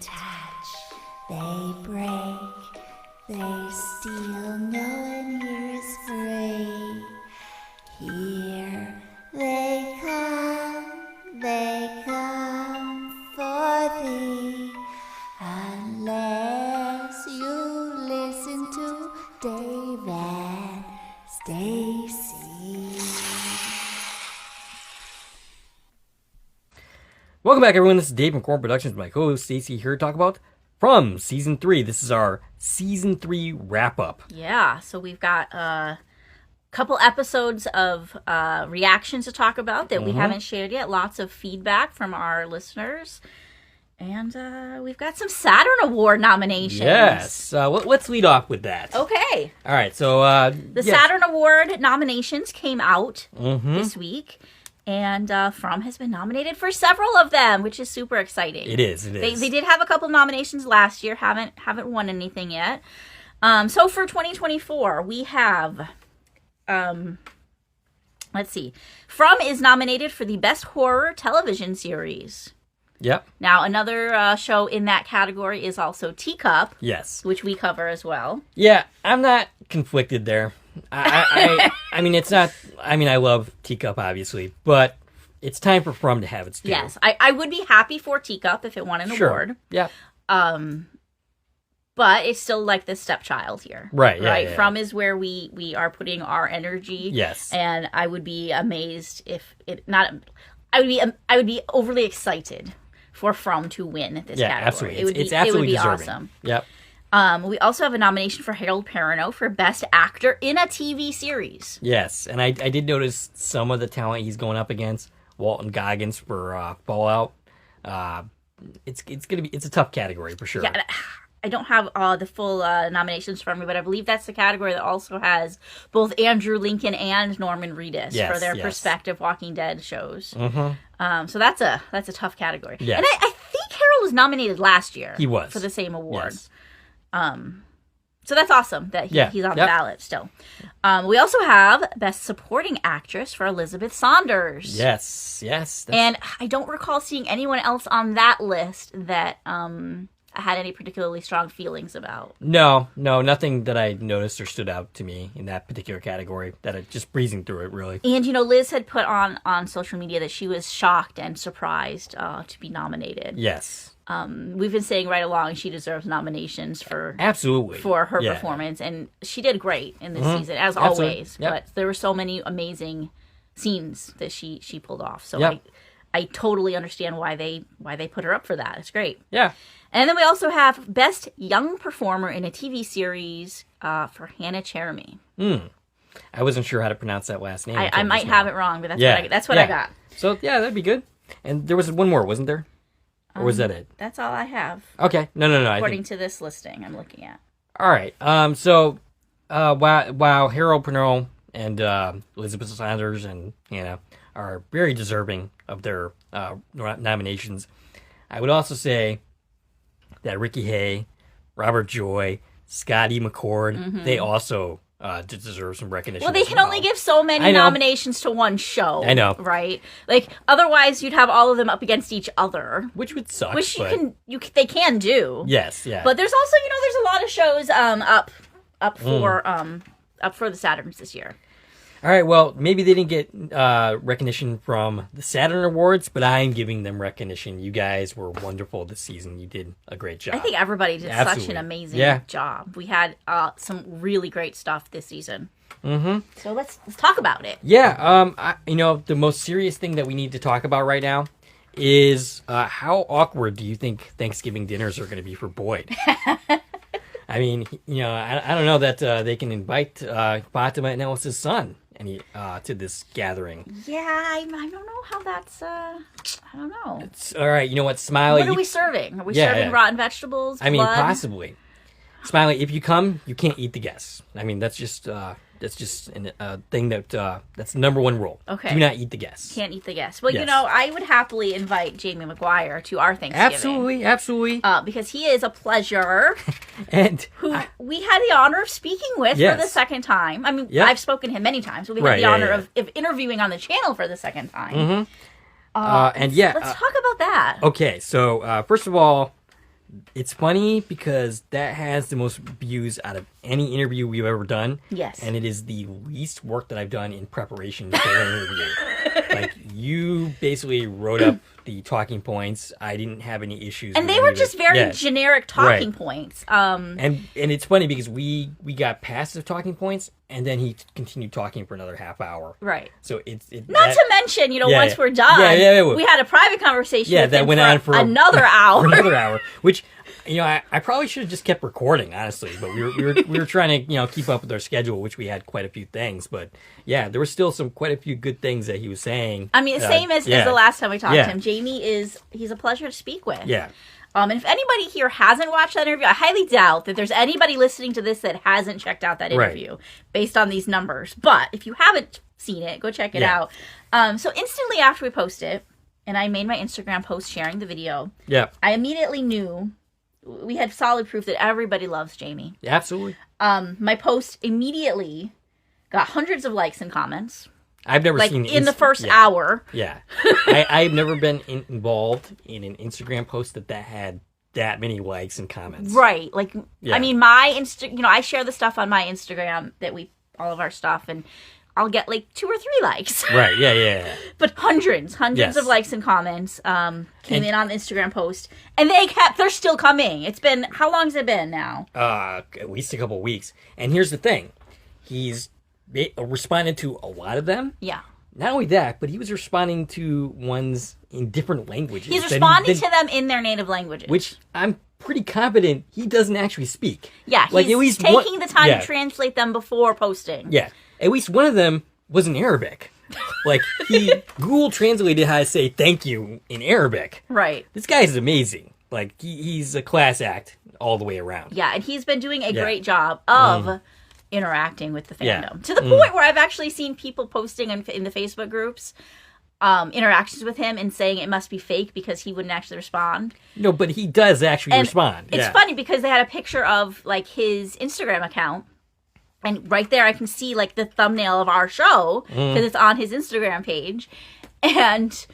touch, they break, they steal, no one here is free. Here they come for thee, unless you listen to Dave and Stacie. Welcome back, everyone. This is Dave McGuire Productions. My co-host Stacie here to talk about From Season 3. This is our Season 3 wrap-up. Yeah, so we've got a couple episodes of reactions to talk about that we haven't shared yet. Lots of feedback from our listeners. And we've got some Saturn Award nominations. Yes. Let's lead off with that. Okay. All right, so... Saturn Award nominations came out this week. And From has been nominated for several of them, which is super exciting. It is. They did have a couple of nominations last year, haven't won anything yet. So for 2024, we have, let's see. From is nominated for the Best Horror Television Series. Yep. Now, another show in that category is also Teacup. Yes. Which we cover as well. Yeah, I'm not conflicted there. I mean, it's not... I mean, I love Teacup, obviously, but it's time for From to have its due. Yes, I would be happy for Teacup if it won an award. Yeah. But it's still like the stepchild here. Right, yeah. From is where we are putting our energy. Yes. And I would be amazed if it not... I would be overly excited for From to win this category. Absolutely. It's absolutely deserving. Awesome. Yep. We also have a nomination for Harold Perrineau for Best Actor in a TV Series. Yes, and I did notice some of the talent he's going up against. Walton Goggins for Fallout. It's a tough category for sure. Yeah, I don't have the full nominations from me, but I believe that's the category that also has both Andrew Lincoln and Norman Reedus for their perspective Walking Dead shows. So that's a tough category. Yes. And I think Harold was nominated last year. He was. For the same award. Yes. So that's awesome that he's on the ballot still. We also have Best Supporting Actress for Elizabeth Saunders. Yes. And I don't recall seeing anyone else on that list that I had any particularly strong feelings about. No, nothing that I noticed or stood out to me in that particular category. That I just breezing through it, really. And, Liz had put on social media that she was shocked and surprised to be nominated. Yes. We've been saying right along she deserves nominations for her performance, and she did great in this season as always. Yep. But there were so many amazing scenes that she pulled off. So I totally understand why they put her up for that. It's great. Yeah. And then we also have Best Young Performer in a TV Series for Hannah Cherami. I wasn't sure how to pronounce that last name. I might have it wrong, but that's what I got. So that'd be good. And there was one more, wasn't there? Or was that it? That's all I have. Okay. No. According to this listing I'm looking at. All right. So while Harold Perrineau and Elizabeth Saunders and Hannah are very deserving of their nominations, I would also say that Ricky Hay, Robert Joy, Scotty McCord, they also deserve some recognition. Well, they can only give so many nominations to one show. I know, right? Like otherwise, you'd have all of them up against each other, which would suck. Which they can do. Yes, yeah. But there's also there's a lot of shows up for the Saturns this year. All right, well, maybe they didn't get recognition from the Saturn Awards, but I'm giving them recognition. You guys were wonderful this season. You did a great job. I think everybody did such an amazing job. We had some really great stuff this season. So let's talk about it. Yeah, the most serious thing that we need to talk about right now is how awkward do you think Thanksgiving dinners are going to be for Boyd? I mean, I don't know that they can invite Fatima and Ellis's son to this gathering. Yeah, I don't know how that's. I don't know. It's all right. You know what, Smiley? What are we serving? Are we serving rotten vegetables? I mean, blood? possibly. Smiley, if you come, you can't eat the guests. I mean, that's just a thing that's the number one rule. Okay. Do not eat the guests. Can't eat the guests. Well, I would happily invite Jamie McGuire to our Thanksgiving. Absolutely. Because he is a pleasure. And who we had the honor of speaking with for the second time. I mean, I've spoken to him many times, but we had the honor of interviewing on the channel for the second time. Let's talk about that. Okay, so first of all, it's funny because that has the most views out of any interview we've ever done. Yes. And it is the least work that I've done in preparation for an interview. Like, you basically wrote up the talking points. I didn't have any issues. And they were just very generic talking points. And it's funny because we got past the talking points, and then he continued talking for another half hour. Right. So it's not to mention, once we're done, we had a private conversation with him on for another hour. For another hour, which, I probably should have just kept recording, honestly. But we were trying to keep up with our schedule, which we had quite a few things. But yeah, there were still quite a few good things that he was saying. I mean, same as the last time we talked to him. Jamie he's a pleasure to speak with. Yeah. And if anybody here hasn't watched that interview, I highly doubt that there's anybody listening to this that hasn't checked out that interview based on these numbers. But if you haven't seen it, go check it out. So instantly after we post it, and I made my Instagram post sharing the video, I immediately knew we had solid proof that everybody loves Jamie. Absolutely. My post immediately got hundreds of likes and comments. I've never seen in the first hour. Yeah, I've never been involved in an Instagram post that had that many likes and comments. Right, I mean, my I share the stuff on my Instagram all of our stuff, and I'll get 2 or 3 likes. Right. Yeah. But hundreds of likes and comments came in on the Instagram post, and they're still coming. It's been, how long has it been now? At least a couple of weeks. And here's the thing, he's responded to a lot of them. Yeah. Not only that, but he was responding to ones in different languages. He's responding to them in their native languages. Which I'm pretty confident he doesn't actually speak. Yeah, he's taking the time to translate them before posting. Yeah. At least one of them was in Arabic. He Google translated how to say thank you in Arabic. Right. This guy is amazing. He's a class act all the way around. Yeah, and he's been doing a great job of interacting with the fandom to the point where I've actually seen people posting in the Facebook groups interactions with him and saying it must be fake because he wouldn't actually respond. No, but he does actually respond. It's funny because they had a picture of his Instagram account, and right there I can see the thumbnail of our show because it's on his Instagram page, and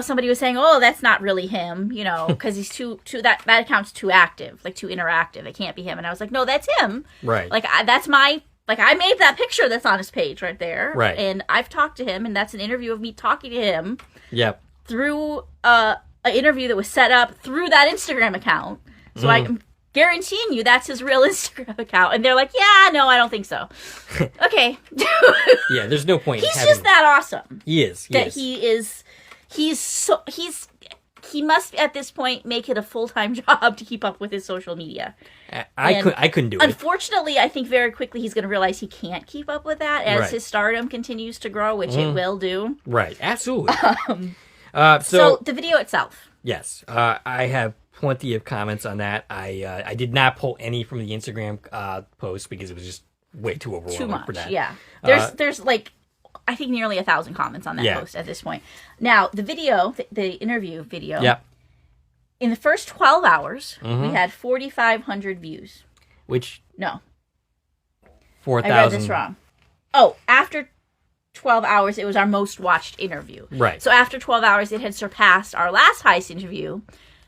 somebody was saying, oh, that's not really him, because he's too that account's too active, too interactive. It can't be him. And I was like, no, that's him. Right. That's my, I made that picture that's on his page right there. Right. And I've talked to him, and that's an interview of me talking to him. Yep. Through an interview that was set up through that Instagram account. So I'm guaranteeing you that's his real Instagram account. And they're like, yeah, no, I don't think so. Okay. Yeah, there's no point. He's just that awesome. He is. He must at this point make it a full-time job to keep up with his social media. I couldn't do it. Unfortunately, I think very quickly he's going to realize he can't keep up with that as his stardom continues to grow, which it will do. Right, absolutely. So the video itself. Yes, I have plenty of comments on that. I did not pull any from the Instagram post because it was just way too overwhelming for that. Yeah, there's I think nearly 1,000 comments on that post at this point. Now, the video, the interview video, in the first 12 hours, we had 4,500 views. Which? No. 4,000. I read this wrong. Oh, after 12 hours, it was our most watched interview. Right. So after 12 hours, it had surpassed our last highest interview,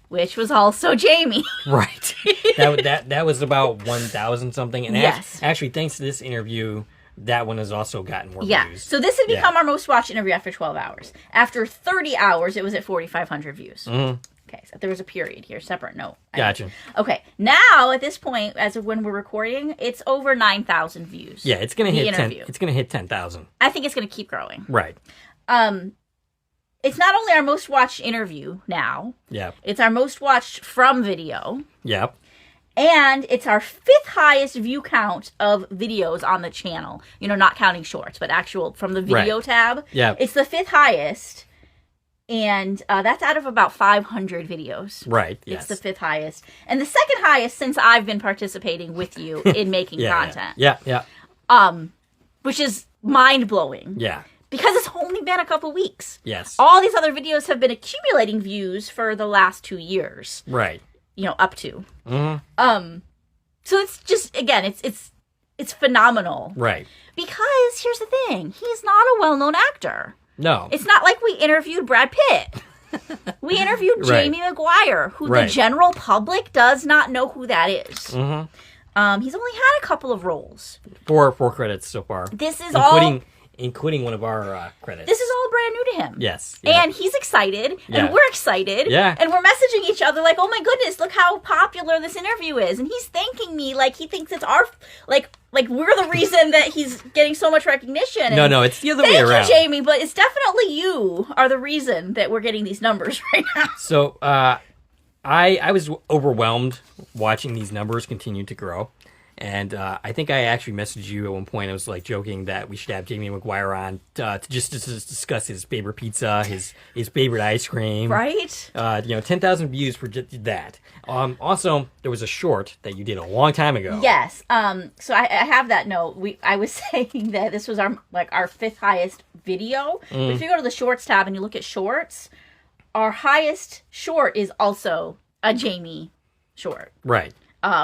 which was also Jamie. Right. That was about 1,000 something. And actually, thanks to this interview, that one has also gotten more views. So this has become our most watched interview after 12 hours. After 30 hours, it was at 4,500 views. Okay, so there was a period here, separate note. Gotcha. Okay, now at this point, as of when we're recording, it's over 9,000 views. Yeah, it's gonna hit 10. It's gonna hit 10,000. I think it's gonna keep growing. Right. It's not only our most watched interview now. Yep. It's our most watched from video. Yep. And it's our 5th highest view count of videos on the channel. Not counting shorts, but actual from the video tab. Yeah. It's the 5th highest. And that's out of about 500 videos. Right, yes. It's the 5th highest. And the 2nd highest since I've been participating with you in making content. Yeah. Which is mind-blowing. Yeah. Because it's only been a couple weeks. Yes. All these other videos have been accumulating views for the last 2 years. Right. Up to. So it's just, again, it's phenomenal. Right. Because here's the thing. He's not a well-known actor. No. It's not like we interviewed Brad Pitt. We interviewed Jamie McGuire, who the general public does not know who that is. Mm-hmm. He's only had a couple of roles. Four credits so far. This is including one of our credits. This is all brand new to him. Yes. Yeah. And he's excited, and we're excited. Yeah. And we're messaging each other like, oh my goodness, look how popular this interview is. And he's thanking me like he thinks it's our, like we're the reason that he's getting so much recognition. No, it's the other way around. Thank you, Jamie, but it's definitely you are the reason that we're getting these numbers right now. So, I was overwhelmed watching these numbers continue to grow. And I think I actually messaged you at one point. I was like joking that we should have Jamie McGuire on to discuss his favorite pizza, his favorite ice cream. Right. 10,000 views for just that. Also, there was a short that you did a long time ago. Yes. So I have that note. I was saying that this was our fifth highest video. But if you go to the shorts tab and you look at shorts, our highest short is also a Jamie short. Right.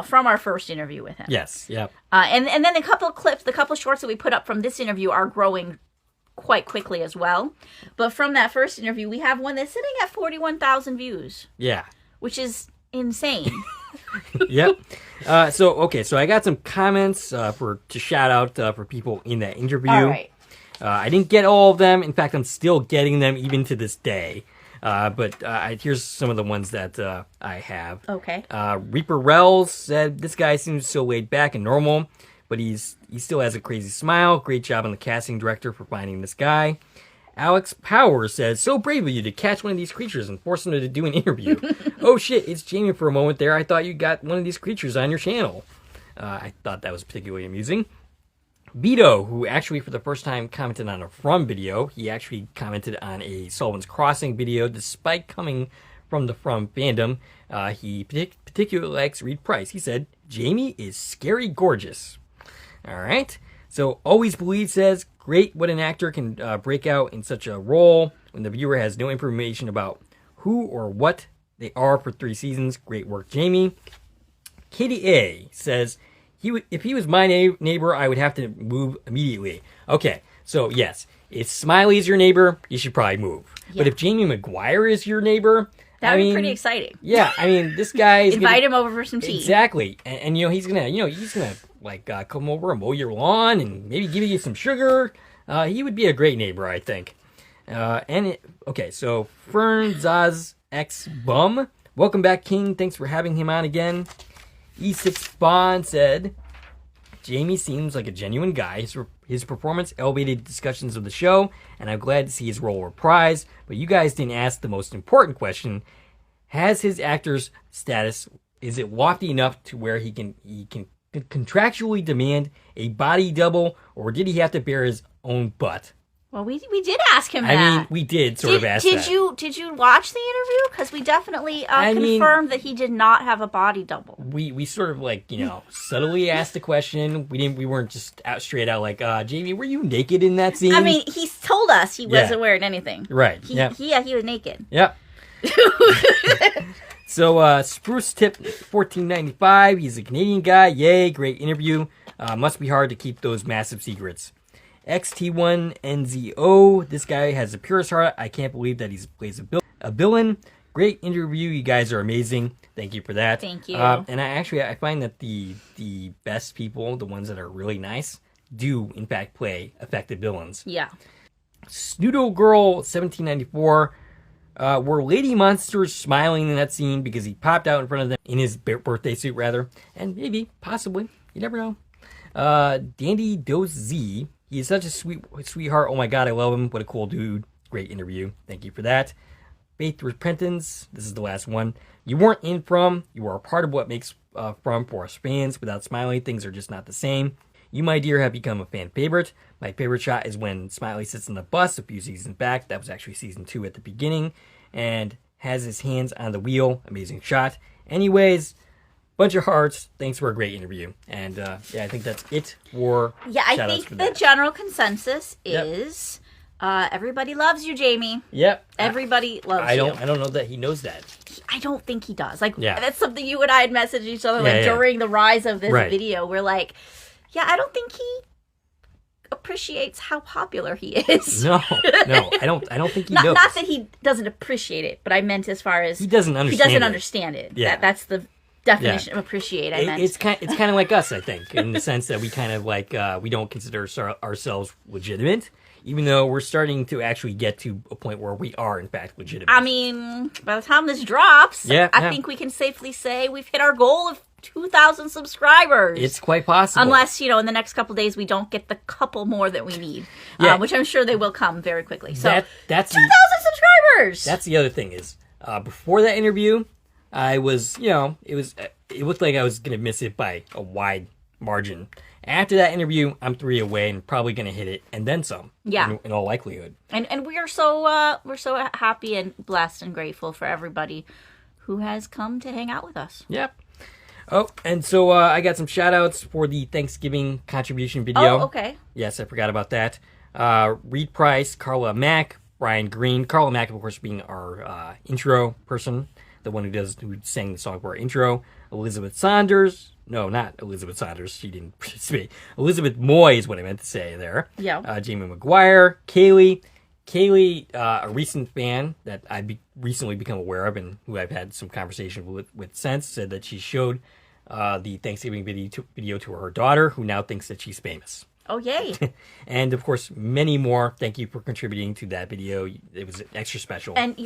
From our first interview with him. Yes, yep. And then a couple of clips, the couple of shorts that we put up from this interview are growing quite quickly as well. But from that first interview, we have one that's sitting at 41,000 views. Yeah. Which is insane. Yep. So I got some comments to shout out for people in that interview. All right. I didn't get all of them. In fact, I'm still getting them even to this day. But here's some of the ones that I have. Okay. Reaper Rells said, this guy seems so laid back and normal, but he still has a crazy smile. Great job on the casting director for finding this guy. Alex Power says, so brave of you to catch one of these creatures and force them to do an interview. Oh shit, it's Jamie for a moment there. I thought you got one of these creatures on your channel. I thought that was particularly amusing. Vito, who actually for the first time commented on a From video, he actually commented on a Sullivan's Crossing video, despite coming from the From fandom. He particularly likes Reed Price. He said, Jamie is scary gorgeous. All right. So Always Believe says, great what an actor can break out in such a role when the viewer has no information about who or what they are for 3 seasons. Great work, Jamie. Katie A says, if he was my neighbor, I would have to move immediately. Okay, so yes, if Smiley's your neighbor, you should probably move. Yeah. But if Jamie McGuire is your neighbor, that would be pretty exciting. Yeah, I mean, this guy is invite him over for some tea. Exactly, and he's gonna like come over and mow your lawn and maybe give you some sugar. He would be a great neighbor, I think. So Fern Zaz X Bum, welcome back, King. Thanks for having him on again. E6 Bond said, Jamie seems like a genuine guy. His performance elevated discussions of the show, and I'm glad to see his role reprised. But you guys didn't ask the most important question. Has his actor's status, is it lofty enough to where he can contractually demand a body double, or did he have to bear his own butt? Well, we did ask him that. I mean, we did sort of ask that. Did you watch the interview? Because we definitely confirmed that he did not have a body double. We sort of subtly asked the question. We weren't just straight out like, Jamie, were you naked in that scene? I mean, he told us he wasn't wearing anything. Right. He was naked. Yep. So Spruce Tip 1495. He's a Canadian guy. Yay! Great interview. Must be hard to keep those massive secrets. XT1NZO, this guy has the purest heart. I can't believe that he plays a villain. Great interview. You guys are amazing. Thank you for that. Thank you. And I find that the best people, the ones that are really nice, do in fact play effective villains. Yeah. Snoodle Girl 1794. Were Lady Monsters smiling in that scene because he popped out in front of them in his birthday suit, rather? And maybe, possibly. You never know. Dandy Dose Z. He's such a sweetheart. Oh my god, I love him. What a cool dude. Great interview. Thank you for that. Faith Repentance. This is the last one. You weren't in From. You are a part of what makes From for us fans. Without Smiley, things are just not the same. You, my dear, have become a fan favorite. My favorite shot is when Smiley sits on the bus a few seasons back. That was actually season 2 at the beginning. And has his hands on the wheel. Amazing shot. Anyways, bunch of hearts. Thanks for a great interview. And I think that's it for I think the general consensus is everybody loves you, Jamie. Yep. Everybody loves you. I don't know that he knows that. I don't think he does. That's something you and I had messaged each other during the rise of this video. We're like, I don't think he appreciates how popular he is. No, I don't think he knows. Not that he doesn't appreciate it, but I meant as far as he doesn't understand it. Yeah. That's the definition of appreciate. I meant it's kind of like us, I think, in the sense that we kind of like we don't consider ourselves legitimate, even though we're starting to actually get to a point where we are in fact legitimate. I mean, by the time this drops, I think we can safely say we've hit our goal of 2,000 subscribers. It's quite possible. Unless, in the next couple days we don't get the couple more that we need. Which I'm sure they will come very quickly. So, that's 2,000 subscribers! That's the other thing is, before that interview, I was, it looked like I was going to miss it by a wide margin. After that interview, I'm 3 away and probably going to hit it and then some. Yeah. In all likelihood. And we are so happy and blessed and grateful for everybody who has come to hang out with us. Yep. Oh, and so I got some shout-outs for the Thanksgiving contribution video. Oh, okay. Yes, I forgot about that. Reed Price, Carla Mack, Brian Green. Carla Mack, of course, being our intro person, the one who sang the song for our intro. Elizabeth Saunders. No, not Elizabeth Saunders. She didn't participate. Elizabeth Moy is what I meant to say there. Yeah. Jamie McGuire. Kaylee, a recent fan that I've recently become aware of and who I've had some conversation with since, said that she showed the Thanksgiving video to her daughter, who now thinks that she's famous. Oh, yay. And, of course, many more. Thank you for contributing to that video. It was extra special. And,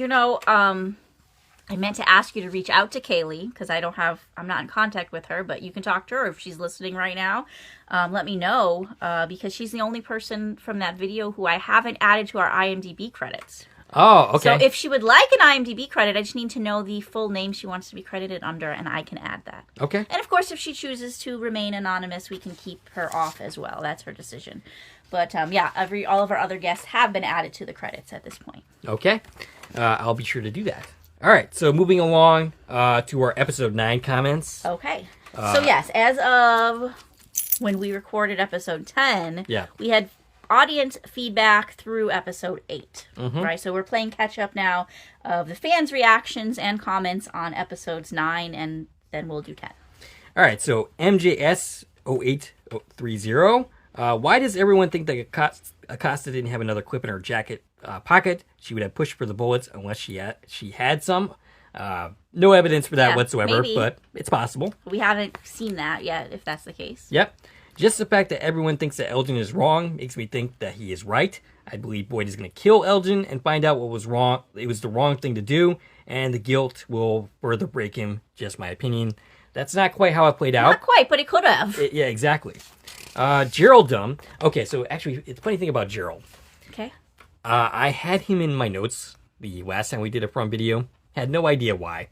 I meant to ask you to reach out to Kaylee, because I'm not in contact with her, but you can talk to her if she's listening right now. Let me know, because she's the only person from that video who I haven't added to our IMDb credits. Oh, okay. So if she would like an IMDb credit, I just need to know the full name she wants to be credited under, and I can add that. Okay. And of course, if she chooses to remain anonymous, we can keep her off as well. That's her decision. But all of our other guests have been added to the credits at this point. Okay. I'll be sure to do that. All right, so moving along to our episode 9 comments. Okay. So yes, as of when we recorded episode 10, we had audience feedback through episode 8, right? So we're playing catch up now of the fans' reactions and comments on episodes 9, and then we'll do 10. All right, so MJS0830. Why does everyone think that Acosta didn't have another clip in her jacket pocket? She would have pushed for the bullets unless she had some. No evidence for that whatsoever, maybe. But it's possible. We haven't seen that yet, if that's the case. Yep. Just the fact that everyone thinks that Elgin is wrong makes me think that he is right. I believe Boyd is going to kill Elgin and find out what was wrong. It was the wrong thing to do, and the guilt will further break him. Just my opinion. That's not quite how it played out. Not quite, but it could have. Yeah, exactly. Gerald. Okay, so actually, it's a funny thing about Gerald. Okay. I had him in my notes the last time we did a From video. Had no idea why.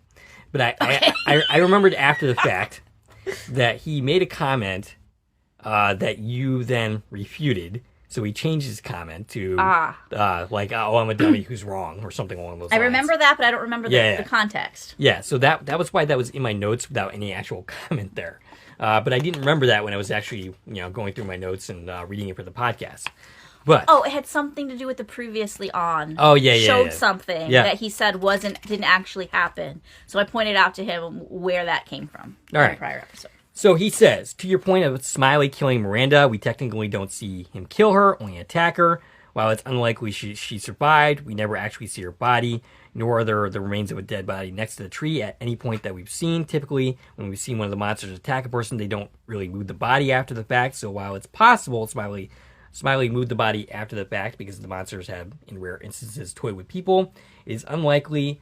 But I remembered after the fact that he made a comment that you then refuted. So he changed his comment to like, oh, I'm a dummy who's wrong, or something along those lines. I remember that, but I don't remember the context. Yeah, so that was why that was in my notes without any actual comment there. But I didn't remember that when I was actually going through my notes and reading it for the podcast. But it had something to do with the previously on. Oh yeah, showed something that he said didn't actually happen. So I pointed out to him where that came from in the prior episode. So he says, to your point of Smiley killing Miranda, we technically don't see him kill her, only attack her. While it's unlikely she survived, we never actually see her body, nor are there the remains of a dead body next to the tree at any point that we've seen. Typically, when we've seen one of the monsters attack a person, they don't really move the body after the fact. So while it's possible Smiley moved the body after the fact because the monsters have, in rare instances, toyed with people, it is unlikely.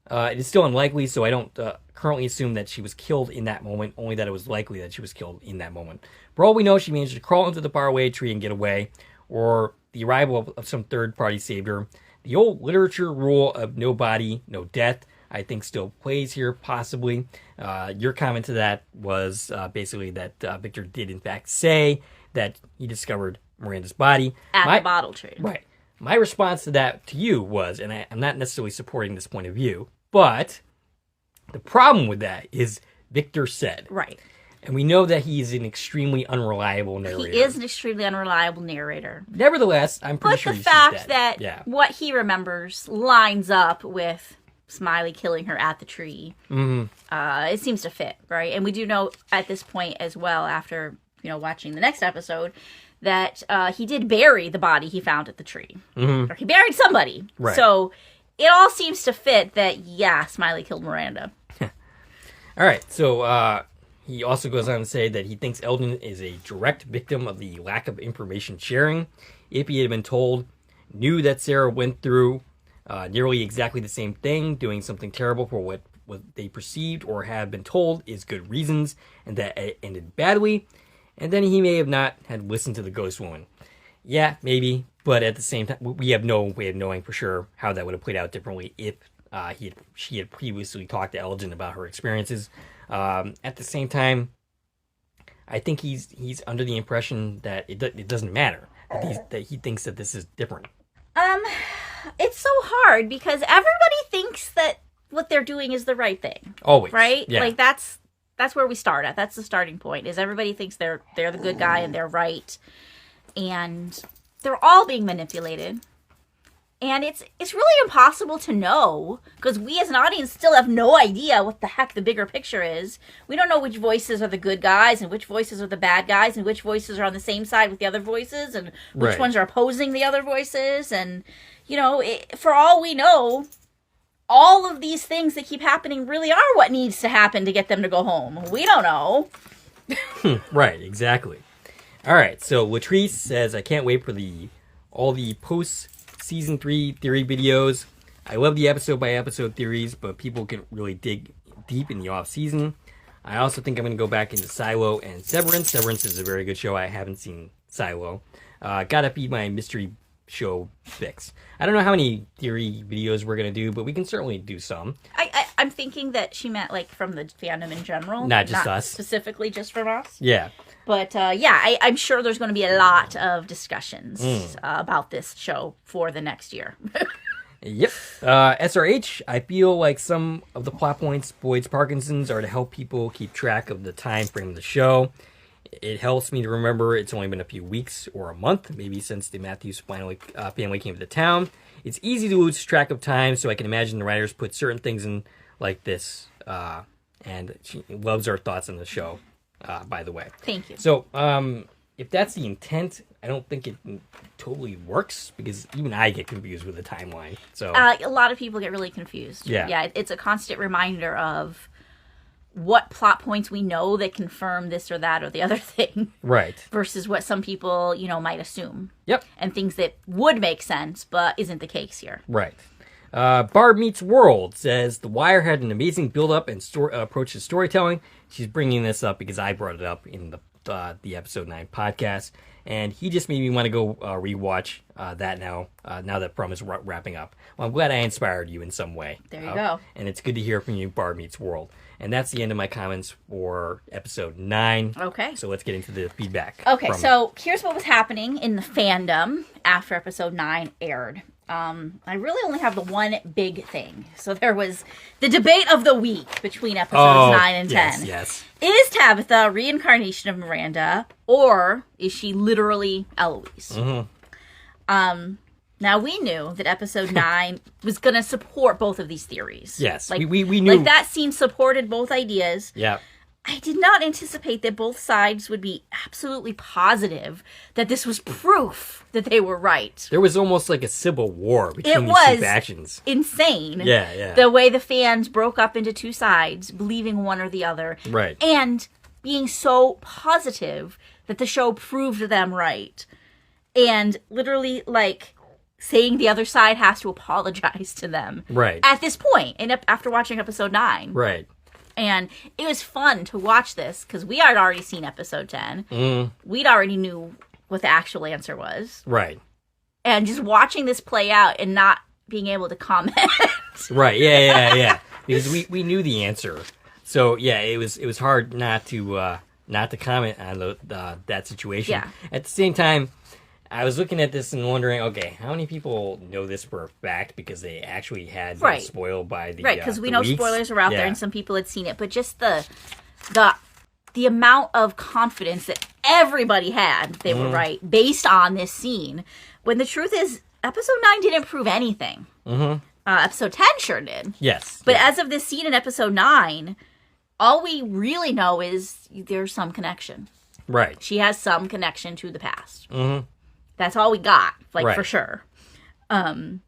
It is still unlikely, so I don't currently assume that she was killed in that moment, only that it was likely that she was killed in that moment. For all we know, she managed to crawl into the faraway tree and get away, or the arrival of some third party saved her. The old literature rule of no body, no death, I think still plays here, possibly. Your comment to that was basically that Victor did in fact say that he discovered Miranda's body. At the bottle tree. Right. My response to that to you was, and I'm not necessarily supporting this point of view, but the problem with that is Victor said. Right. And we know that he is an extremely unreliable narrator. He is an extremely unreliable narrator. Nevertheless, I'm pretty sure he's dead. But the fact that what he remembers lines up with Smiley killing her at the tree, it seems to fit, right? And we do know at this point as well, after watching the next episode, that he did bury the body he found at the tree. Mm-hmm. Or he buried somebody. Right. So it all seems to fit that, yeah, Smiley killed Miranda. All right, so he also goes on to say that he thinks Eldon is a direct victim of the lack of information sharing. If he had been told, knew that Sarah went through nearly exactly the same thing, doing something terrible for what they perceived or have been told is good reasons, and that it ended badly, and then he may have not had listened to the ghost woman. Yeah, maybe, but at the same time, we have no way of knowing for sure how that would have played out differently if she had previously talked to Eldon about her experiences. At the same time, I think he's under the impression that it doesn't matter, that he thinks that this is different. It's so hard because everybody thinks that what they're doing is the right thing. Always. Right? Yeah. Like that's where we start at. That's the starting point. Is everybody thinks they're the good guy and they're right. And they're all being manipulated. And it's really impossible to know because we as an audience still have no idea what the heck the bigger picture is. We don't know which voices are the good guys and which voices are the bad guys and which voices are on the same side with the other voices and which ones are opposing the other voices. And, for all we know, all of these things that keep happening really are what needs to happen to get them to go home. We don't know. Right, exactly. All right, so Latrice says, I can't wait for all the post-season 3 theory videos. I love the episode-by-episode theories, but people can really dig deep in the off-season. I also think I'm going to go back into Silo and Severance. Severance is a very good show. I haven't seen Silo. Gotta be my mystery show fix. I don't know how many theory videos we're going to do, but we can certainly do some. I'm thinking that she meant like from the fandom in general. Not just us. Specifically just from us. Yeah. But I'm sure there's going to be a lot of discussions about this show for the next year. Yep. SRH, I feel like some of the plot points, Boyd's Parkinson's, are to help people keep track of the time frame of the show. It helps me to remember it's only been a few weeks or a month, maybe since the Matthews family came to town. It's easy to lose track of time, so I can imagine the writers put certain things in like this. And she loves our thoughts on the show, by the way. Thank you. So, if that's the intent, I don't think it totally works because even I get confused with the timeline. So a lot of people get really confused. Yeah, it's a constant reminder of what plot points we know that confirm this or that or the other thing. Right. Versus what some people, might assume. Yep. And things that would make sense, but isn't the case here. Right. Barb Meets World says, The Wire had an amazing build-up and approach to storytelling. She's bringing this up because I brought it up in the episode 9 podcast, and he just made me want to go rewatch that now that From is wrapping up. Well, I'm glad I inspired you in some way. There you go. And it's good to hear from you, Barb Meets World. And that's the end of my comments for episode 9. Okay. So let's get into the feedback. Okay, so here's what was happening in the fandom after episode 9 aired. I really only have the one big thing. So there was the debate of the week between episodes 9 and 10. Yes. Is Tabitha a reincarnation of Miranda, or is she literally Eloise? Mm-hmm. Now, we knew that episode 9 was going to support both of these theories. Yes, like, we knew. Like, that scene supported both ideas. Yeah. I did not anticipate that both sides would be absolutely positive that this was proof that they were right. There was almost like a civil war between these two factions. Insane. Yeah. The way the fans broke up into two sides, believing one or the other. Right. And being so positive that the show proved them right. And literally, saying the other side has to apologize to them. Right. At this point, after watching episode 9. Right. And it was fun to watch this because we had already seen episode 10. We'd already knew what the actual answer was. Right. And just watching this play out and not being able to comment. Right. Yeah. Because we knew the answer. So yeah, it was hard not to comment on that situation. Yeah. At the same time, I was looking at this and wondering, okay, how many people know this for a fact because they actually had been spoiled by the because we know leaks? Spoilers are out there and some people had seen it, but just the amount of confidence that everybody had they were right based on this scene, when the truth is episode 9 didn't prove anything. Episode 10 sure did. Yes. But as of this scene in episode 9, all we really know is there's some connection. Right. She has some connection to the past. Mm-hmm. That's all we got, right. for sure. And,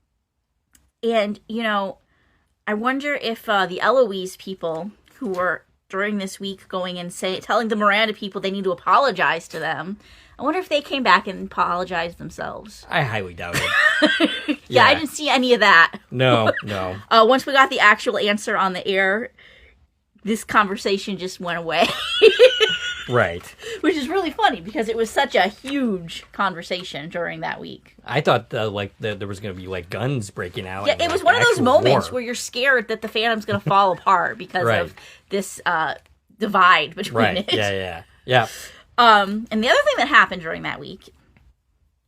I wonder if the Eloise people who were during this week going and telling the Miranda people they need to apologize to them, I wonder if they came back and apologized themselves. I highly doubt it. Yeah, I didn't see any of that. No. Once we got the actual answer on the air, this conversation just went away. Right. Which is really funny because it was such a huge conversation during that week. I thought there was going to be guns breaking out. Yeah, it was one of those moments where you're scared that the fandom's going to fall apart because of this divide between it. Yeah. And the other thing that happened during that week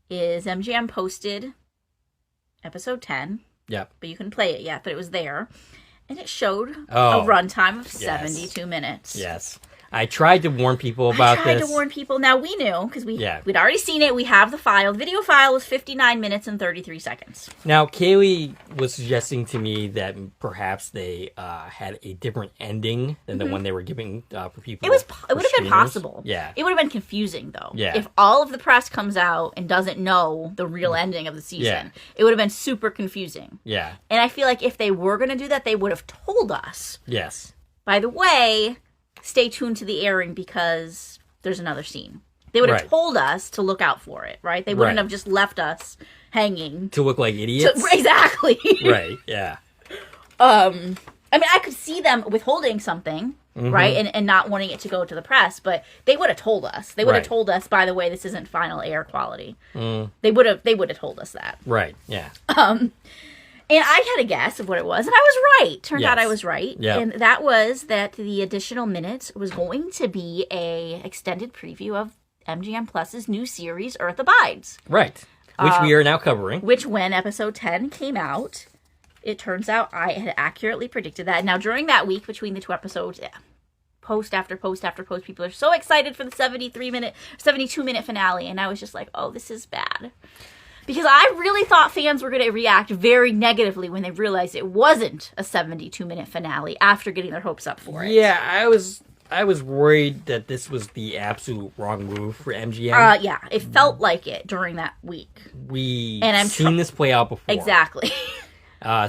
is MGM posted episode 10. Yep. But you couldn't play it yet, but it was there. And it showed a runtime of 72 minutes. Yes. I tried to warn people about this. I tried to warn people. Now, we knew, because we'd already seen it. We have the file. The video file was 59 minutes and 33 seconds. Now, Kaylee was suggesting to me that perhaps they had a different ending than the one they were giving for people. It would have been possible. Yeah. It would have been confusing, though. Yeah. If all of the press comes out and doesn't know the real ending of the season, it would have been super confusing. Yeah. And I feel like if they were going to do that, they would have told us. Yes. By the way, stay tuned to the airing because there's another scene. They would have told us to look out for it, right? They wouldn't have just left us hanging. To look like idiots? Exactly. Right, yeah. I mean, I could see them withholding something, right? And not wanting it to go to the press, but they would have told us. They would have told us, by the way, this isn't final air quality. They would have told us that. Right, yeah. And I had a guess of what it was, and I was right. Turned out I was right. Yep. And that was that the additional minutes was going to be a extended preview of MGM Plus's new series, Earth Abides. Right. Which we are now covering. Which, when episode 10 came out, it turns out I had accurately predicted that. Now, during that week between the two episodes, post after post after post, people are so excited for the 72-minute finale, and I was just like, oh, this is bad. Because I really thought fans were going to react very negatively when they realized it wasn't a 72-minute finale after getting their hopes up for it. Yeah, I was worried that this was the absolute wrong move for MGM. Yeah, it felt like it during that week. I've seen this play out before. Exactly.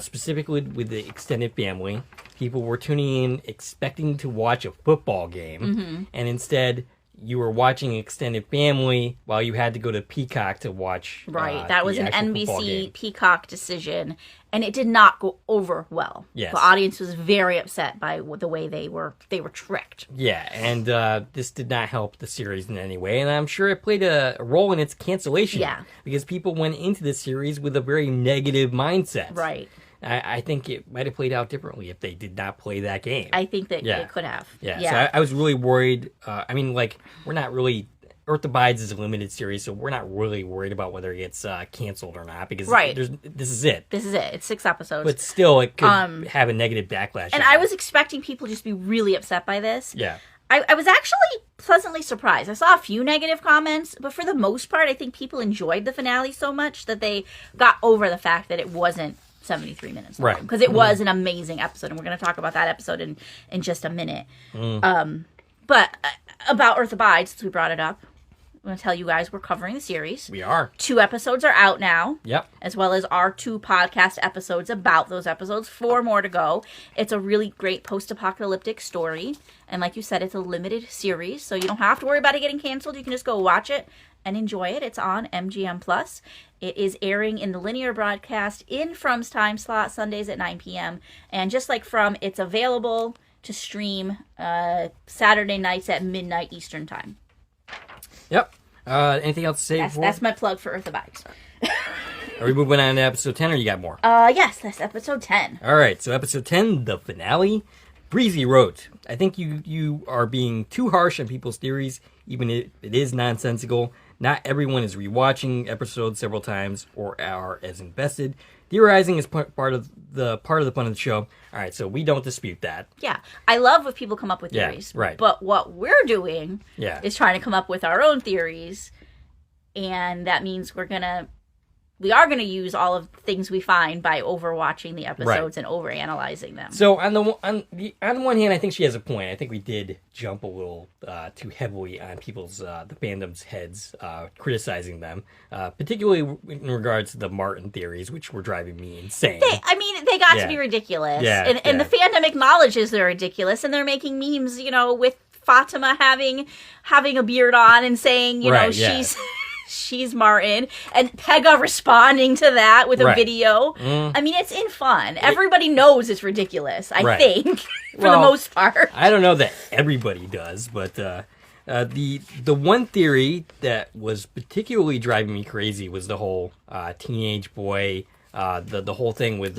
Specifically with the extended family. People were tuning in expecting to watch a football game, and instead you were watching Extended Family while you had to go to Peacock to watch. Right, that was an NBC Peacock decision, and it did not go over well. Yes. The audience was very upset by the way they were tricked. Yeah, and this did not help the series in any way, and I'm sure it played a role in its cancellation. Yeah. Because people went into this series with a very negative mindset. Right. I think it might have played out differently if they did not play that game. I think that it could have. Yeah. So I was really worried. We're not really... Earth Abides is a limited series, so we're not really worried about whether it gets canceled or not, because this is it. This is it. It's 6 episodes. But still, it could have a negative backlash. And I was expecting people to just be really upset by this. Yeah. I was actually pleasantly surprised. I saw a few negative comments, but for the most part, I think people enjoyed the finale so much that they got over the fact that it wasn't 73 minutes long. Right. Because it was an amazing episode, and we're going to talk about that episode in just a minute. But about Earth Abides, since we brought it up, I'm going to tell you guys we're covering the series. We are. 2 episodes are out now. Yep. As well as our 2 podcast episodes about those episodes. 4 more to go. It's a really great post-apocalyptic story. And like you said, it's a limited series, so you don't have to worry about it getting canceled. You can just go watch it and enjoy it. It's on MGM Plus. It is airing in the linear broadcast in From's time slot, Sundays at 9 p.m. And just like From, it's available to stream Saturday nights at midnight Eastern time. Yep. Anything else to say? That's my plug for Earth Abides. Are we moving on to episode 10, or you got more? Yes, that's episode 10. All right, so episode 10, the finale. Breezy wrote, I think you are being too harsh on people's theories, even if it is nonsensical. Not everyone is rewatching episodes several times or are as invested. Theorizing is part of the fun of the show. All right, so we don't dispute that. Yeah, I love when people come up with theories. Yeah, right. But what we're doing is trying to come up with our own theories, and that means we're gonna we are going to use all of the things we find by overwatching the episodes and overanalyzing them. So on the one hand, I think she has a point. I think we did jump a little too heavily on people's the fandom's heads, criticizing them, particularly in regards to the Martin theories, which were driving me insane. They got to be ridiculous, and the fandom acknowledges they're ridiculous, and they're making memes, with Fatima having a beard on and saying, she's Martin, and Pega responding to that with a video. It's in fun. Everybody knows it's ridiculous, I think, for the most part. I don't know that everybody does, but the one theory that was particularly driving me crazy was the whole teenage boy, the whole thing with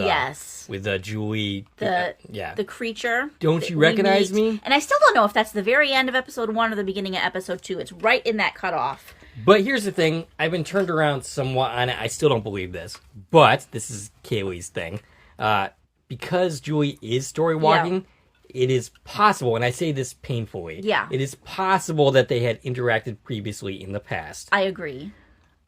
Julie. The creature. Don't you recognize me? And I still don't know if that's the very end of episode 1 or the beginning of episode 2. It's right in that cutoff. But here's the thing. I've been turned around somewhat on it. I still don't believe this. But this is Kaylee's thing. Because Julie is story walking, it is possible, and I say this painfully, it is possible that they had interacted previously in the past. I agree.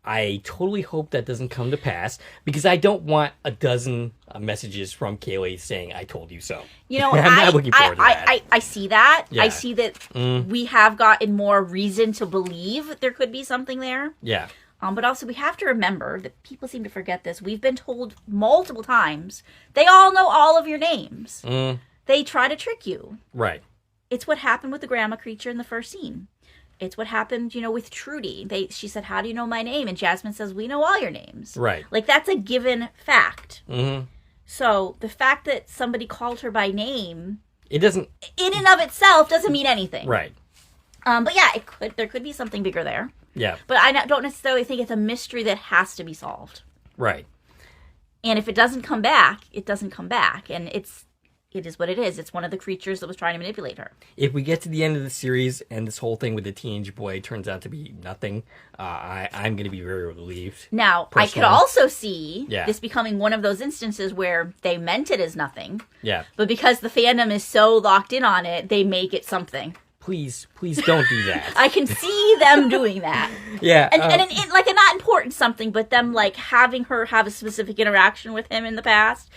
I totally hope that doesn't come to pass, because I don't want a dozen messages from Kaylee saying, I told you so. I'm not looking forward to that. I see that. Yeah. I see that we have gotten more reason to believe there could be something there. Yeah. But also, we have to remember that people seem to forget this. We've been told multiple times, they all know all of your names. They try to trick you. Right. It's what happened with the grandma creature in the first scene. It's what happened, with Trudy. She said, how do you know my name? And Jasmine says, we know all your names. Right. That's a given fact. So the fact that somebody called her by name, it doesn't, in and of itself, doesn't mean anything. Right. But yeah, there could be something bigger there. Yeah. But I don't necessarily think it's a mystery that has to be solved. Right. And if it doesn't come back, it doesn't come back. And it is what it is. It's one of the creatures that was trying to manipulate her. If we get to the end of the series and this whole thing with the teenage boy turns out to be nothing, I'm going to be very relieved. Now, personally. I could also see this becoming one of those instances where they meant it as nothing. Yeah. But because the fandom is so locked in on it, they make it something. Please don't do that. I can see them doing that. Yeah. And a not important something, but them having her have a specific interaction with him in the past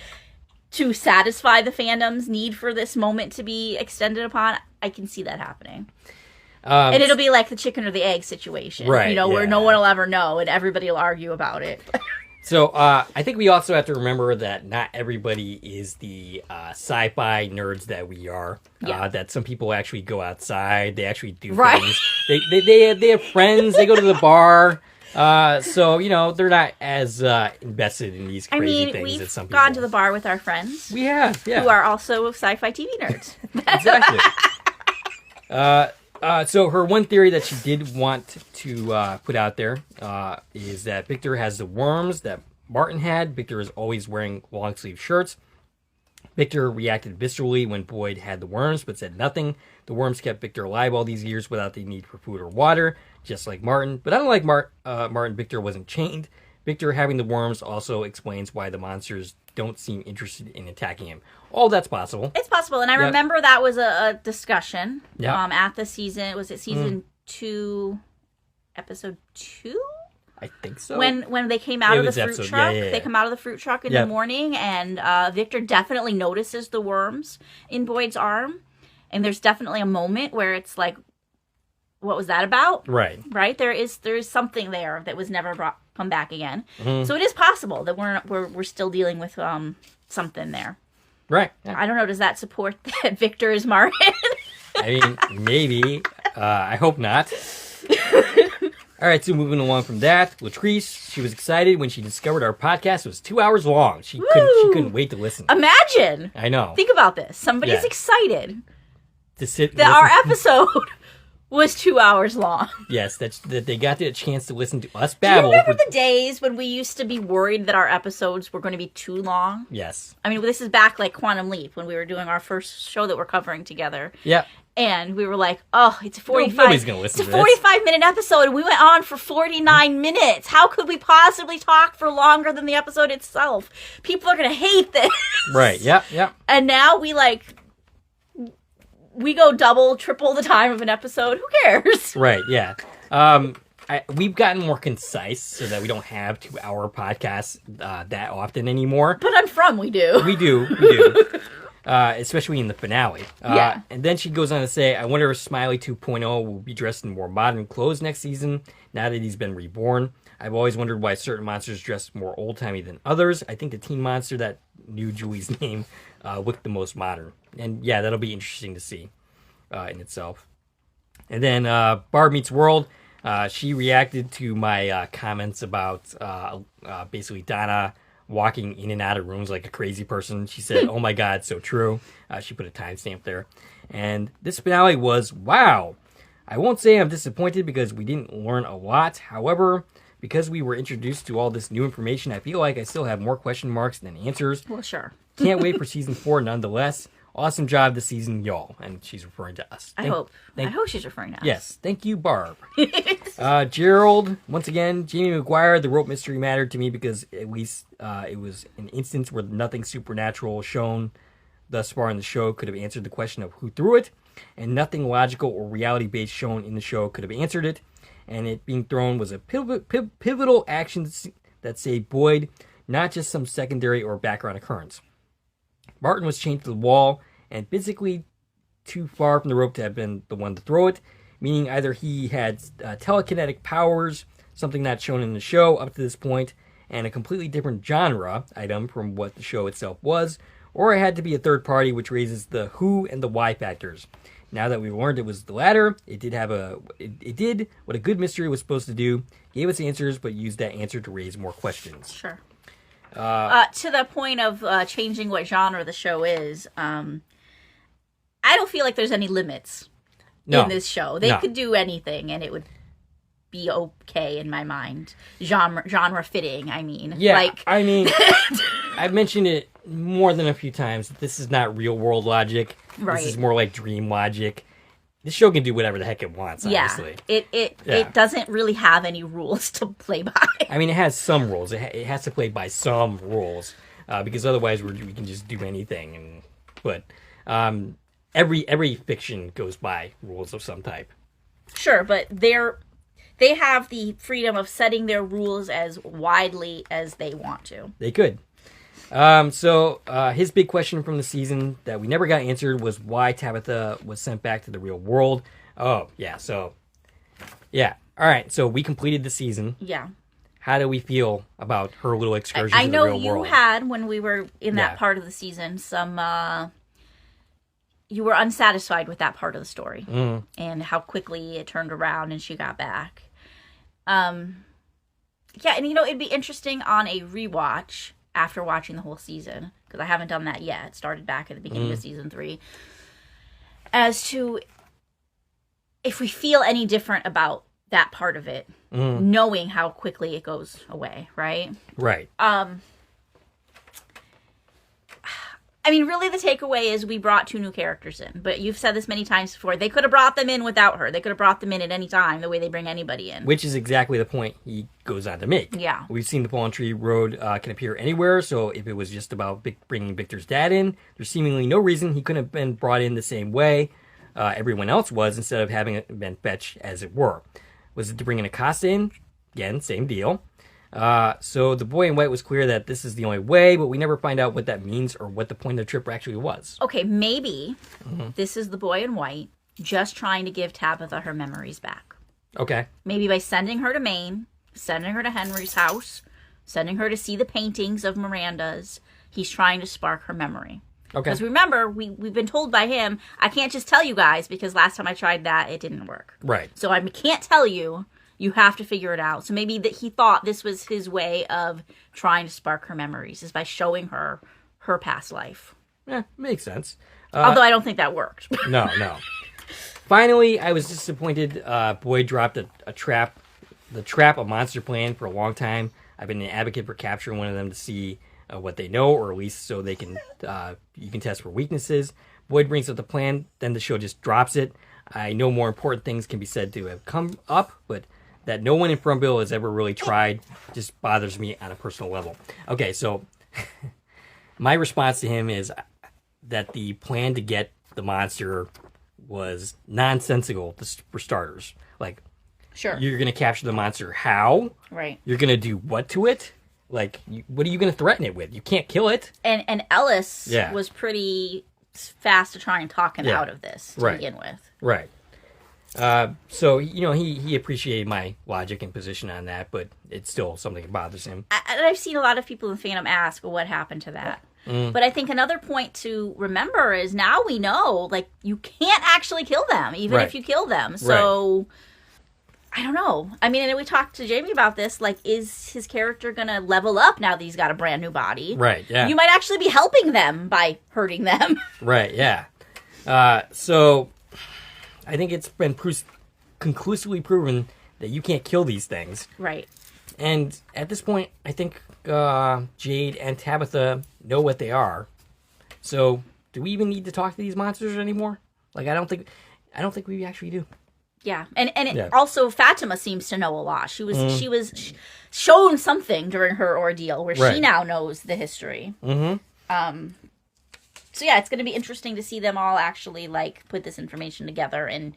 to satisfy the fandom's need for this moment to be extended upon. I can see that happening. And it'll be like the chicken or the egg situation, right, where no one will ever know and everybody will argue about it. So I think we also have to remember that not everybody is the sci-fi nerds that we are. That some people actually go outside. They actually do things. They have friends. They go to the bar. So, they're not as invested in these crazy things as some people. We've gone to the bar with our friends. We have, who are also sci-fi TV nerds. Exactly. So her one theory that she did want to put out there is that Victor has the worms that Martin had. Victor is always wearing long-sleeve shirts. Victor reacted viscerally when Boyd had the worms, but said nothing. The worms kept Victor alive all these years without the need for food or water, just like Martin. But unlike Martin, Victor wasn't chained. Victor having the worms also explains why the monsters don't seem interested in attacking him. All that's possible. It's possible, and I remember that was a discussion at the season. Was it season 2, episode 2? I think so. When they came out of the fruit truck. They come out of the fruit truck in the morning, and Victor definitely notices the worms in Boyd's arm. And there's definitely a moment where it's like, what was that about? Right. Right? There is something there that was never come back again. So it is possible that we're still dealing with something there. Right. Yeah. I don't know. Does that support that Victor is Martin? I mean, maybe. I hope not. All right, so moving along from that, Latrice, she was excited when she discovered our podcast was 2 hours long. She couldn't wait to listen. Imagine. I know. Think about this. Somebody's excited to sit that our episode was 2 hours long. Yes, that they got the chance to listen to us babble. Do you remember the days when we used to be worried that our episodes were going to be too long? Yes. I mean, this is back like Quantum Leap when we were doing our first show that we're covering together. Yeah. And we were like, oh, it's a 45 nobody's gonna listen it's a 45-minute episode, and we went on for 49 minutes. How could we possibly talk for longer than the episode itself? People are going to hate this. Right, yep. And now we go double, triple the time of an episode. Who cares? Right, yeah. we've gotten more concise so that we don't have 2-hour podcasts that often anymore. But on From, we do. We do. Especially in the finale. Yeah. And then she goes on to say, I wonder if Smiley 2.0 will be dressed in more modern clothes next season, now that he's been reborn. I've always wondered why certain monsters dress more old-timey than others. I think the teen monster that knew Julie's name looked the most modern. And yeah, that'll be interesting to see in itself. And then Barb Meets World, she reacted to my comments about basically Donna walking in and out of rooms like a crazy person. She said, oh my God, so true. She put a timestamp there. And this finale was, wow. I won't say I'm disappointed because we didn't learn a lot. However, because we were introduced to all this new information, I feel like I still have more question marks than answers. Well, sure. Can't wait for season 4 nonetheless. Awesome job this season, y'all. And she's referring to us. I hope she's referring to us. Yes. Thank you, Barb. Gerald, once again, Jamie McGuire, the rope mystery mattered to me because at least it was an instance where nothing supernatural shown thus far in the show could have answered the question of who threw it, and nothing logical or reality-based shown in the show could have answered it, and it being thrown was a pivotal action that saved Boyd, not just some secondary or background occurrence. Martin was chained to the wall and physically too far from the rope to have been the one to throw it, meaning either he had telekinetic powers, something not shown in the show up to this point, and a completely different genre item from what the show itself was, or it had to be a third party, which raises the who and the why factors. Now that we've learned it was the latter, it did what a good mystery was supposed to do, gave us answers, but used that answer to raise more questions. Sure. To the point of changing what genre the show is, I don't feel like there's any limits in this show. They could do anything, and it would be okay in my mind. Genre fitting, I mean. Yeah, I mean, I've mentioned it more than a few times. This is not real world logic. Right. This is more like dream logic. This show can do whatever the heck it wants, honestly. It doesn't really have any rules to play by. I mean, it has some rules. It has to play by some rules, because otherwise we can just do anything. But every fiction goes by rules of some type. Sure, but they have the freedom of setting their rules as widely as they want to. They could. So his big question from the season that we never got answered was why Tabitha was sent back to the real world. Oh, yeah. So, yeah. All right. So we completed the season. Yeah. How do we feel about her little excursion to the real world? I know you had, when we were in that part of the season, some... you were unsatisfied with that part of the story. Mm. And how quickly it turned around and she got back. Yeah, and it'd be interesting on a rewatch... after watching the whole season, because I haven't done that yet. It started back at the beginning of season 3. As to if we feel any different about that part of it, knowing how quickly it goes away, right? Right. I mean, really the takeaway is we brought 2 new characters in. But you've said this many times before. They could have brought them in without her. They could have brought them in at any time, the way they bring anybody in. Which is exactly the point he goes on to make. Yeah. We've seen the Fallen Tree Road can appear anywhere, so if it was just about bringing Victor's dad in, there's seemingly no reason he couldn't have been brought in the same way everyone else was, instead of having it been fetched, as it were. Was it to bring an Acosta in? Again, same deal. So the boy in white was clear that this is the only way, but we never find out what that means or what the point of the trip actually was. Okay, maybe this is the boy in white just trying to give Tabitha her memories back. Okay. Maybe by sending her to Maine, sending her to Henry's house, sending her to see the paintings of Miranda's, he's trying to spark her memory. Okay. Because remember, we've been told by him, I can't just tell you guys because last time I tried that, it didn't work. Right. So I can't tell you. You have to figure it out. So maybe that he thought this was his way of trying to spark her memories, is by showing her her past life. Yeah, makes sense. Although I don't think that worked. No. Finally, I was disappointed. Boyd dropped a trap a monster plan for a long time. I've been an advocate for capturing one of them to see what they know, or at least so they can you can test for weaknesses. Boyd brings up the plan, then the show just drops it. I know more important things can be said to have come up, but that no one in Fromville has ever really tried just bothers me on a personal level. Okay, so my response to him is that the plan to get the monster was nonsensical, for starters. Like, Sure. You're going to capture the monster. How? Right. You're going to do what to it? Like, what are you going to threaten it with? You can't kill it. And Ellis was pretty fast to try and talk him out of this to begin with. Right. So, he appreciated my logic and position on that, but it's still something that bothers him. And I've seen a lot of people in fandom ask, well, what happened to that? But I think another point to remember is now we know, like, you can't actually kill them, even if you kill them. So, I don't know. I mean, and we talked to Jamie about this, like, is his character going to level up now that he's got a brand new body? Right, yeah. You might actually be helping them by hurting them. Right, yeah. So, I think it's been conclusively proven that you can't kill these things. Right. And at this point, I think Jade and Tabitha know what they are. So, do we even need to talk to these monsters anymore? Like, I don't think we actually do. Yeah, and also Fatima seems to know a lot. She was shown something during her ordeal where she now knows the history. Mm-hmm. So yeah, it's going to be interesting to see them all actually like put this information together and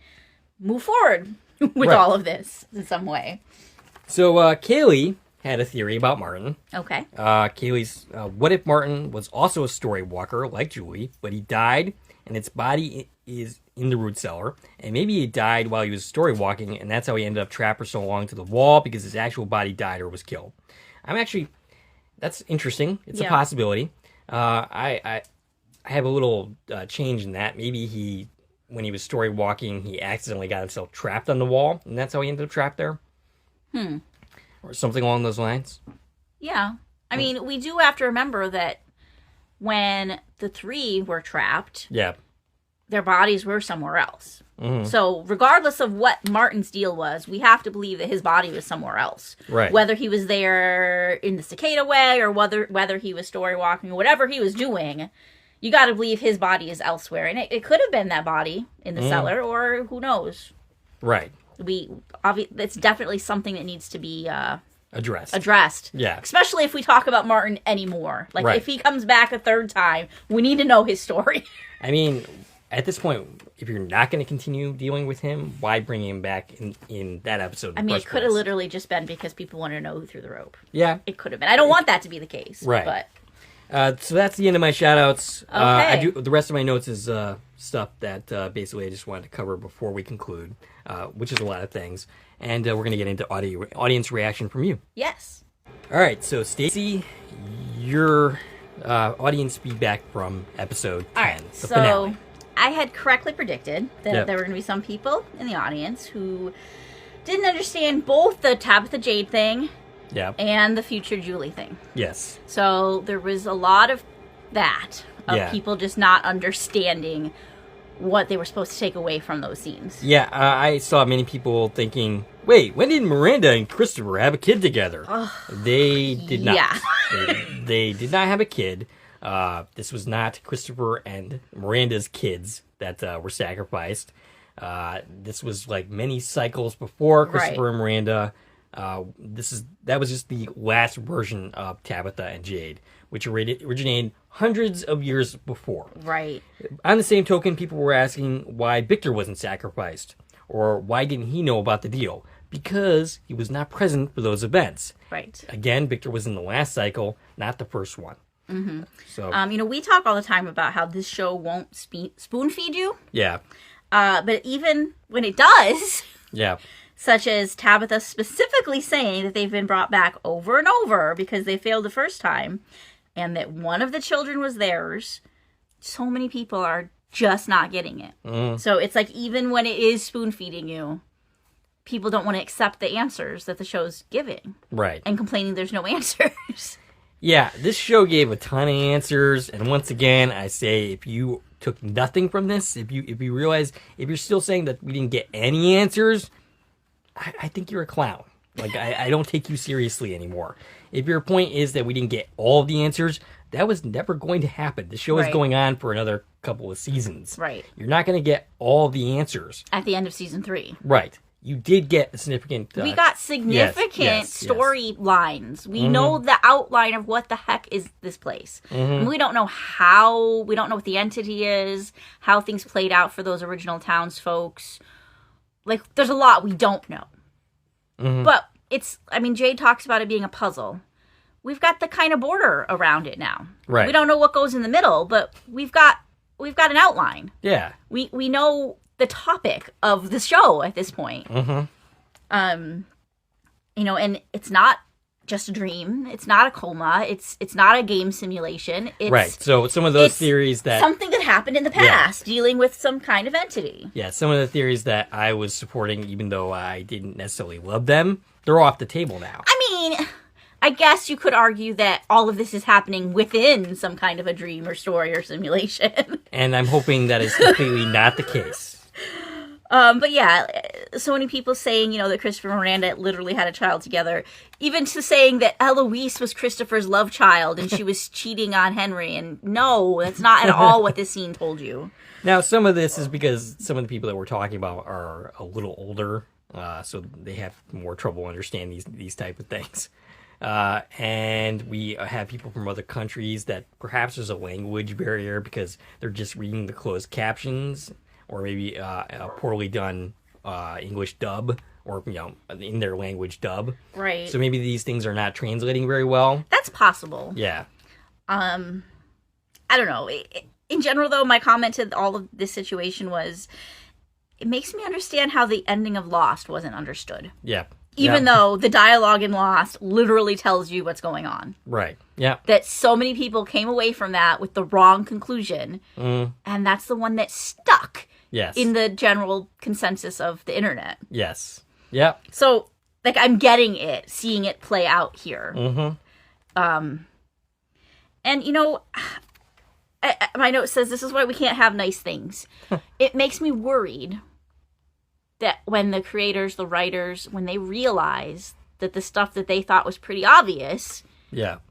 move forward with all of this in some way. So Kaylee had a theory about Martin. Okay. Kaylee's, what if Martin was also a story walker like Julie, but he died and its body is in the root cellar, and maybe he died while he was story walking, and that's how he ended up trapped for so long to the wall because his actual body died or was killed. That's interesting. It's a possibility. I have a little change in that. Maybe when he was story walking, he accidentally got himself trapped on the wall, and that's how he ended up trapped there. Or something along those lines. Yeah. I mean, we do have to remember that when the three were trapped, their bodies were somewhere else. Mm-hmm. So regardless of what Martin's deal was, we have to believe that his body was somewhere else. Right. Whether he was there in the cicada way or whether he was story walking or whatever he was doing, you got to believe his body is elsewhere. And it could have been that body in the cellar, or who knows. Right. It's definitely something that needs to be addressed. Yeah. Especially if we talk about Martin anymore. Like, if he comes back a third time, we need to know his story. I mean, at this point, if you're not going to continue dealing with him, why bring him back in that episode? I mean, it could have literally just been because people wanted to know who threw the rope. Yeah. It could have been. I don't want that to be the case. Right. But so that's the end of my shout-outs. Okay. The rest of my notes is stuff that basically I just wanted to cover before we conclude, which is a lot of things. And we're going to get into audience reaction from you. Yes. All right, so Stacie, your audience feedback from episode 10, All right, the finale. I had correctly predicted that there were going to be some people in the audience who didn't understand both the Tabitha Jade thing and the future Julie thing. Yes. So there was a lot of that, of people just not understanding what they were supposed to take away from those scenes. Yeah, I saw many people thinking, wait, when did Miranda and Christopher have a kid together? They did not. Yeah. they did not have a kid. This was not Christopher and Miranda's kids that were sacrificed. This was like many cycles before Christopher and Miranda. That was just the last version of Tabitha and Jade, which originated hundreds of years before. Right. On the same token, people were asking why Victor wasn't sacrificed, or why didn't he know about the deal? Because he was not present for those events. Right. Again, Victor was in the last cycle, not the first one. Mm-hmm. So, we talk all the time about how this show won't spoon feed you. Yeah. But even when it does, such as Tabitha specifically saying that they've been brought back over and over because they failed the first time, and that one of the children was theirs, so many people are just not getting it. So it's like, even when it is spoon feeding you, people don't want to accept the answers that the show's giving. Right. And complaining there's no answers. Yeah, this show gave a ton of answers, and once again, I say, if you took nothing from this, if you realize, if you're still saying that we didn't get any answers, I think you're a clown. Like, I don't take you seriously anymore. If your point is that we didn't get all of the answers, that was never going to happen. The show is going on for another couple of seasons. Right. You're not going to get all of the answers. At the end of season 3. Right. You did get a significant... we got significant storylines. We know the outline of what the heck is this place. And we don't know how, we don't know what the entity is, how things played out for those original townsfolks. Like, there's a lot we don't know. But Jade talks about it being a puzzle. We've got the kind of border around it now. Right. We don't know what goes in the middle, but we've got an outline. Yeah. We know the topic of the show at this point. And it's not just a dream. It's not a coma. It's not a game simulation. It's, right. So some of those theories that... something that happened in the past, dealing with some kind of entity. Yeah, some of the theories that I was supporting, even though I didn't necessarily love them, they're off the table now. I guess you could argue that all of this is happening within some kind of a dream or story or simulation. And I'm hoping that is completely not the case. But yeah, so many people saying, that Christopher and Miranda literally had a child together. Even to saying that Eloise was Christopher's love child and she was cheating on Henry. And no, that's not at all what this scene told you. Now, some of this is because some of the people that we're talking about are a little older. So they have more trouble understanding these type of things. And we have people from other countries that perhaps there's a language barrier because they're just reading the closed captions. Or maybe a poorly done English dub, or in their language dub. Right. So maybe these things are not translating very well. That's possible. Yeah. I don't know. In general, though, my comment to all of this situation was, it makes me understand how the ending of Lost wasn't understood. Yeah. Even though the dialogue in Lost literally tells you what's going on. Right. Yeah. That so many people came away from that with the wrong conclusion. And that's the one that stuck. Yes. In the general consensus of the internet. Yes. Yep. So, I'm getting it, seeing it play out here. And, my note says, this is why we can't have nice things. It makes me worried that when the creators, the writers, when they realize that the stuff that they thought was pretty obvious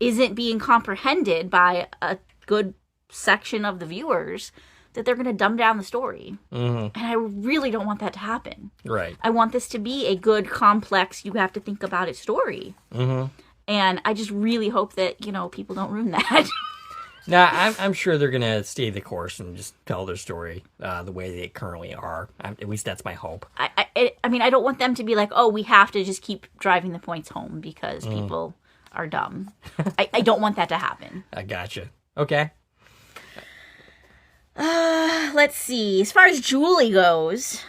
isn't being comprehended by a good section of the viewers, that they're going to dumb down the story. And I really don't want that to happen. Right. I want this to be a good, complex, you have to think about it story. And I just really hope that, people don't ruin that. Now, I'm sure they're going to stay the course and just tell their story the way they currently are. At least that's my hope. I don't want them to be like, oh, we have to just keep driving the points home because people are dumb. I don't want that to happen. I gotcha. Okay. Let's see. As far as Julie goes,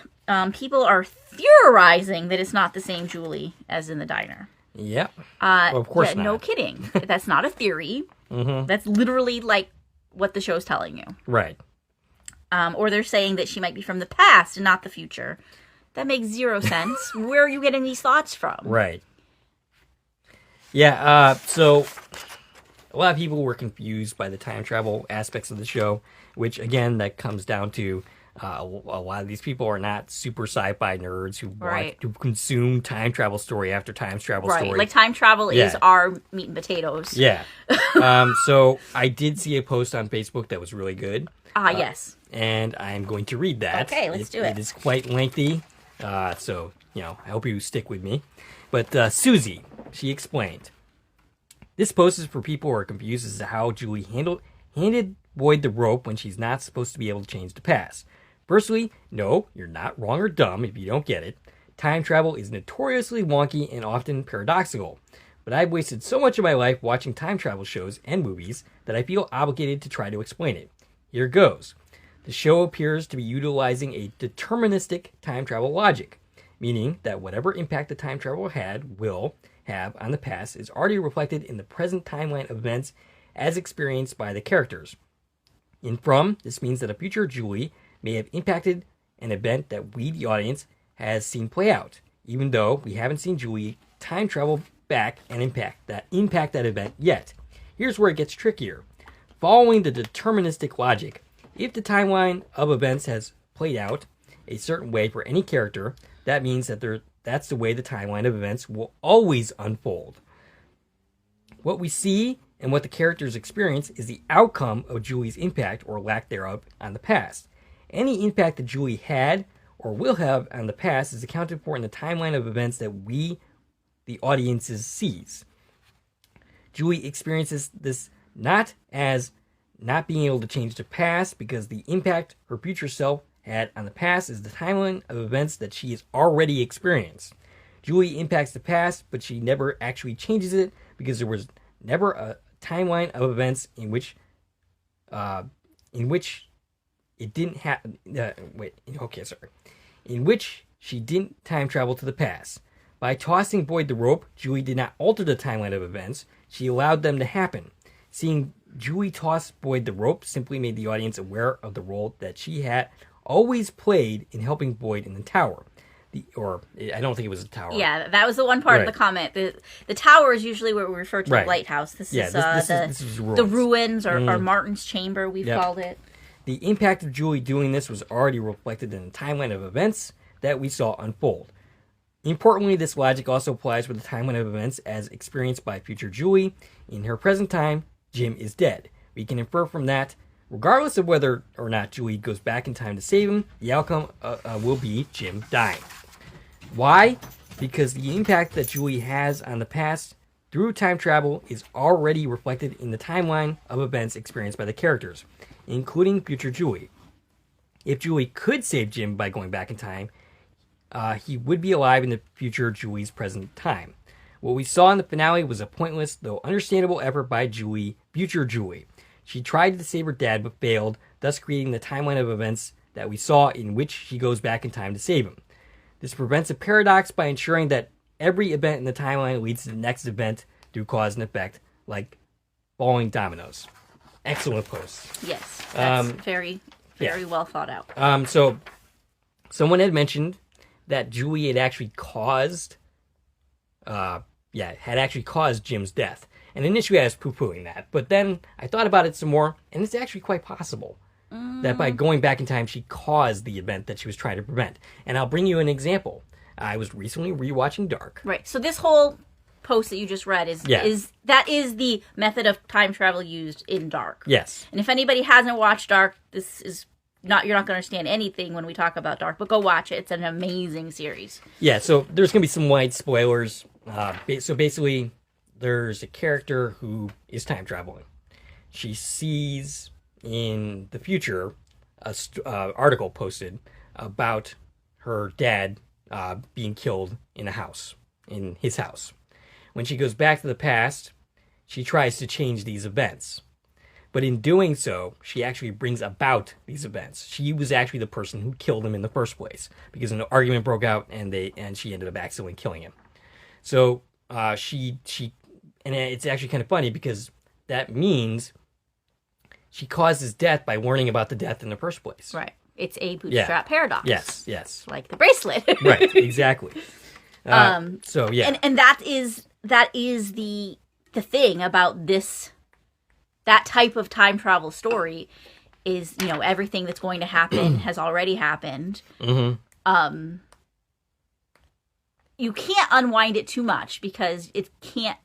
people are theorizing that it's not the same Julie as in the diner. Yep. Well, of course not. No kidding. That's not a theory. That's literally what the show's telling you. Right. Or they're saying that she might be from the past and not the future. That makes zero sense. Where are you getting these thoughts from? Right. Yeah, so a lot of people were confused by the time travel aspects of the show, which, again, that comes down to a lot of these people are not super sci-fi nerds who want to consume time travel story after time travel story. Like time travel is our meat and potatoes. Yeah. So I did see a post on Facebook that was really good. Yes. And I'm going to read that. Okay, let's do it. It is quite lengthy, so, I hope you stick with me. But Susie, she explained, this post is for people who are confused as to how Julie handed Boyd the rope when she's not supposed to be able to change the past. Firstly, no, you're not wrong or dumb if you don't get it. Time travel is notoriously wonky and often paradoxical. But I've wasted so much of my life watching time travel shows and movies that I feel obligated to try to explain it. Here goes. The show appears to be utilizing a deterministic time travel logic, meaning that whatever impact the time travel will have on the past is already reflected in the present timeline of events as experienced by the characters. This means that a future Julie may have impacted an event that we, the audience, has seen play out, even though we haven't seen Julie time travel back and impact that event yet. Here's where it gets trickier. Following the deterministic logic, if the timeline of events has played out a certain way for any character, that means that that's the way the timeline of events will always unfold. What we see and what the characters experience is the outcome of Julie's impact or lack thereof on the past. Any impact that Julie had or will have on the past is accounted for in the timeline of events that we, the audiences, sees. Julie experiences this not as not being able to change the past because the impact her future self had on the past is the timeline of events that she has already experienced. Julie impacts the past, but she never actually changes it because there was never a timeline of events in which it didn't happen. In which she didn't time travel to the past. By tossing Boyd the rope, Julie did not alter the timeline of events. She allowed them to happen. Seeing Julie toss Boyd the rope simply made the audience aware of the role that she had always played in helping Boyd in the tower. I don't think it was a tower. Yeah, that was the one part of the comment. The tower is usually what we refer to the lighthouse. This is the ruins or Martin's chamber, we've called it. The impact of Julie doing this was already reflected in the timeline of events that we saw unfold. Importantly, this logic also applies with the timeline of events as experienced by future Julie. In her present time, Jim is dead. We can infer from that, regardless of whether or not Julie goes back in time to save him, the outcome will be Jim dying. Why? Because the impact that Julie has on the past through time travel is already reflected in the timeline of events experienced by the characters, including future Julie. If Julie could save Jim by going back in time, he would be alive in the future Julie's present time. What we saw in the finale was a pointless, though understandable effort by future Julie. She tried to save her dad but failed, thus creating the timeline of events that we saw in which she goes back in time to save him. This prevents a paradox by ensuring that every event in the timeline leads to the next event through cause and effect, like falling dominoes. Excellent post. Yes, that's very well thought out. So, someone had mentioned that Julie had actually caused Jim's death. And initially I was poo-pooing that. But then I thought about it some more, and it's actually quite possible that by going back in time, she caused the event that she was trying to prevent. And I'll bring you an example. I was recently rewatching Dark. Right. So this whole post that you just read is the method of time travel used in Dark. Yes. And if anybody hasn't watched Dark, you're not going to understand anything when we talk about Dark, but go watch it. It's an amazing series. Yeah, so there's going to be some light spoilers. So basically, there's a character who is time traveling. She sees in the future an article posted about her dad being killed in his house. When she goes back to the past, she tries to change these events. But in doing so, she actually brings about these events. She was actually the person who killed him in the first place because an argument broke out and she ended up accidentally killing him. So and it's actually kind of funny because that means she caused his death by learning about the death in the first place. Right. It's a bootstrap paradox. Yes. Like the bracelet. Right, exactly. So yeah. And that is the thing about this. That type of time travel story is, everything that's going to happen has already happened. Mm-hmm. You can't unwind it too much because it can't,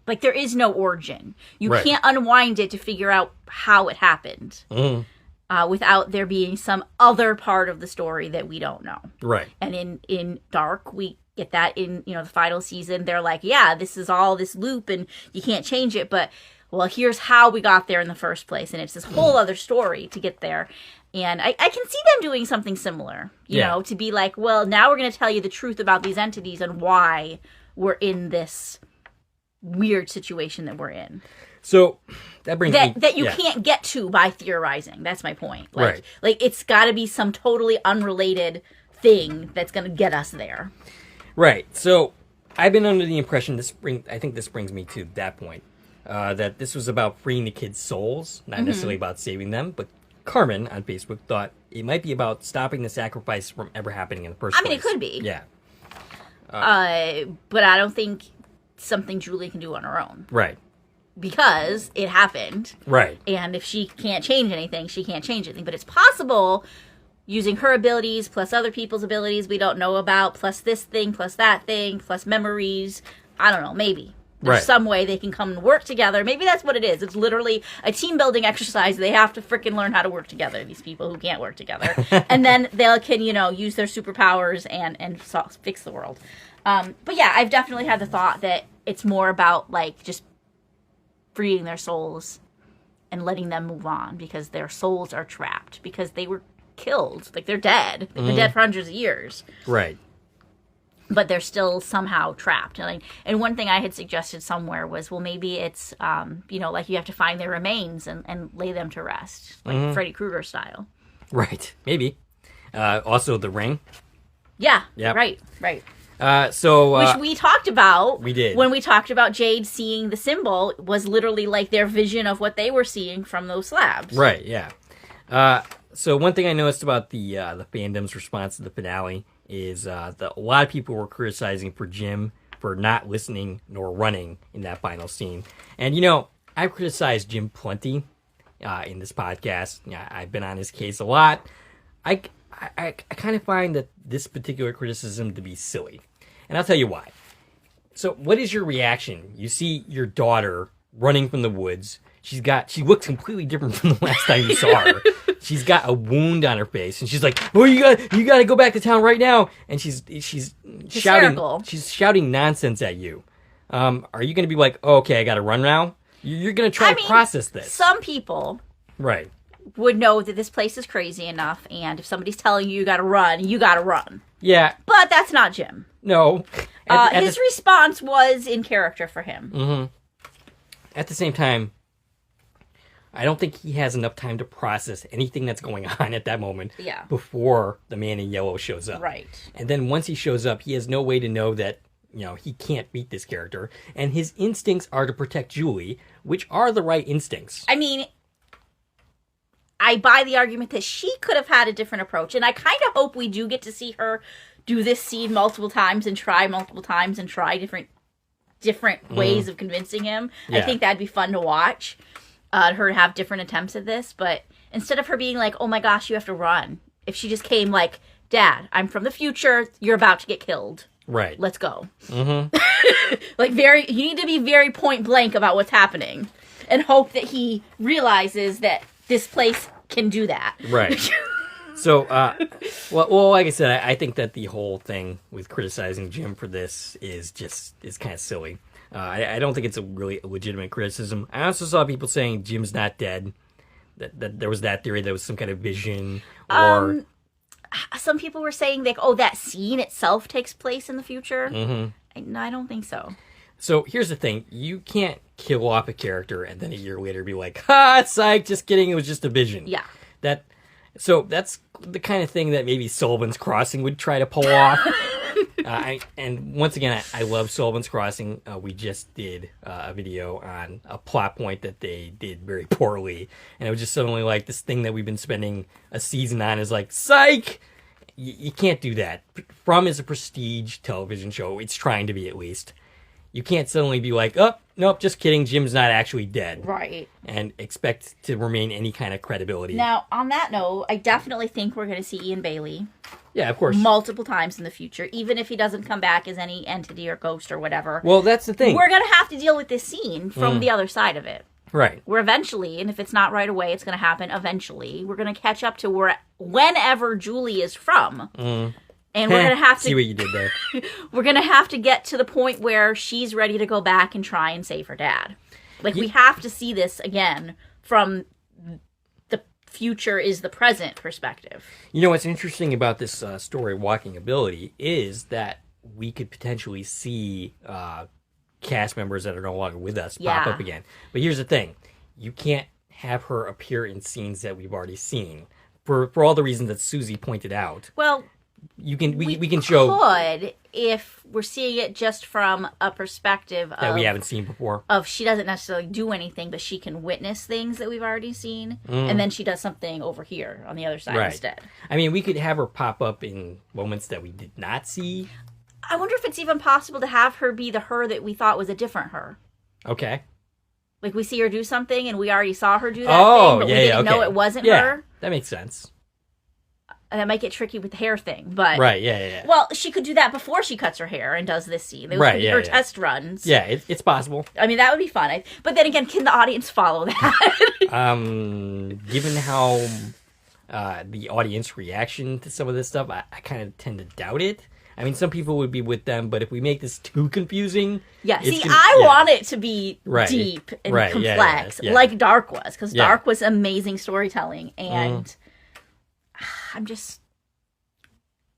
there is no origin. You can't unwind it to figure out how it happened without there being some other part of the story that we don't know. Right. And in Dark, we get that in, the final season. They're like, yeah, this is all this loop and you can't change it, but well, here's how we got there in the first place. And it's this whole other story to get there. And I can see them doing something similar, you know, to be like, well, now we're going to tell you the truth about these entities and why we're in this weird situation that we're in. So that brings me... That you can't get to by theorizing. That's my point. Right. It's got to be some totally unrelated thing that's going to get us there. Right. So I've been under the impression I think this brings me to that point. That this was about freeing the kids' souls, not necessarily about saving them. But Carmen on Facebook thought it might be about stopping the sacrifice from ever happening in the first place. I mean, it could be. Yeah. But I don't think something Julie can do on her own. Right. Because it happened. Right. And if she can't change anything, she can't change anything. But it's possible, using her abilities, plus other people's abilities we don't know about, plus this thing, plus that thing, plus memories. I don't know, maybe. There's some way they can come and work together. Maybe that's what it is. It's literally a team building exercise. They have to freaking learn how to work together, these people who can't work together. And then they can, use their superpowers and fix the world. But yeah, I've definitely had the thought that it's more about just freeing their souls and letting them move on because their souls are trapped because they were killed. They're dead. They've been dead for hundreds of years. Right. but they're still somehow trapped. And one thing I had suggested somewhere was, well, maybe it's, like you have to find their remains and lay them to rest, like Freddy Krueger style. Right. Maybe. Also, the ring. Yeah. Yep. Right. Which we talked about. We did. When we talked about Jade seeing the symbol was literally like their vision of what they were seeing from those slabs. Right, yeah. So one thing I noticed about the fandom's response to the finale is that a lot of people were criticizing for Jim for not listening nor running in that final scene. And, I've criticized Jim plenty in this podcast. I've been on his case a lot. I kind of find that this particular criticism to be silly. And I'll tell you why. So what is your reaction? You see your daughter running from the woods. She looks completely different from the last time you saw her. She's got a wound on her face, and she's like, "Oh, you got to go back to town right now!" And she's hysterical. shouting nonsense at you. Are you going to be like, "Oh, okay, I got to run now"? You're going to try to process this. Some people, right, would know that this place is crazy enough, and if somebody's telling you got to run, you got to run. Yeah, but that's not Jim. No, his response was in character for him. Mm-hmm. At the same time, I don't think he has enough time to process anything that's going on at that moment before the man in yellow shows up. Right. And then once he shows up, he has no way to know that, he can't beat this character. And his instincts are to protect Julie, which are the right instincts. I mean, I buy the argument that she could have had a different approach. And I kind of hope we do get to see her do this scene multiple times and try different ways of convincing him. Yeah. I think that'd be fun to watch. Her to have different attempts at this, but instead of her being like, "Oh my gosh, you have to run," if she just came like, "Dad, I'm from the future. You're about to get killed. Right. Let's go." Mm-hmm. You need to be very point blank about what's happening, and hope that he realizes that this place can do that. Right. So, well, like I said, I think that the whole thing with criticizing Jim for this is kind of silly. I don't think it's a really legitimate criticism. I also saw people saying Jim's not dead. That there was that theory that was some kind of vision. Or some people were saying that scene itself takes place in the future. Mm-hmm. I don't think so. So here's the thing: you can't kill off a character and then a year later be like, "Ha, psych! Just kidding. It was just a vision." Yeah. So that's the kind of thing that maybe Sullivan's Crossing would try to pull off. And once again, I love Sullivan's Crossing. We just did a video on a plot point that they did very poorly. And it was just suddenly like this thing that we've been spending a season on is like, psych! You can't do that. From is a prestige television show. It's trying to be, at least. You can't suddenly be like, "Oh, nope, just kidding. Jim's not actually dead." Right. And expect to remain any kind of credibility. Now, on that note, I definitely think we're going to see Ian Bailey. Yeah, of course. Multiple times in the future, even if he doesn't come back as any entity or ghost or whatever. Well, that's the thing. We're going to have to deal with this scene from the other side of it. Right. We're eventually, and if it's not right away, it's going to happen eventually. We're going to catch up to whenever Julie is from. And we're going to have to... See what you did there. We're going to have to get to the point where she's ready to go back and try and save her dad. We have to see this again from the future is the present perspective. What's interesting about this story, Walking Ability, is that we could potentially see cast members that are no longer with us pop up again. But here's the thing. You can't have her appear in scenes that we've already seen. For all the reasons that Susie pointed out. Well... we can show if we're seeing it just from a perspective that we haven't seen before. Of she doesn't necessarily do anything, but she can witness things that we've already seen, and then she does something over here on the other side instead. I mean, we could have her pop up in moments that we did not see. I wonder if it's even possible to have her be the her that we thought was a different her. Okay. We see her do something, and we already saw her do that thing, but we didn't know it wasn't her. That makes sense. And that might get tricky with the hair thing, but... Right, yeah. Well, she could do that before she cuts her hair and does this scene. Those could be her test runs. Yeah, it's possible. I mean, that would be fun. But then again, can the audience follow that? Given how the audience reaction to some of this stuff, I kind of tend to doubt it. I mean, some people would be with them, but if we make this too confusing... Yeah, I want it to be deep and complex, yeah. like Dark was, because Dark was amazing storytelling, and...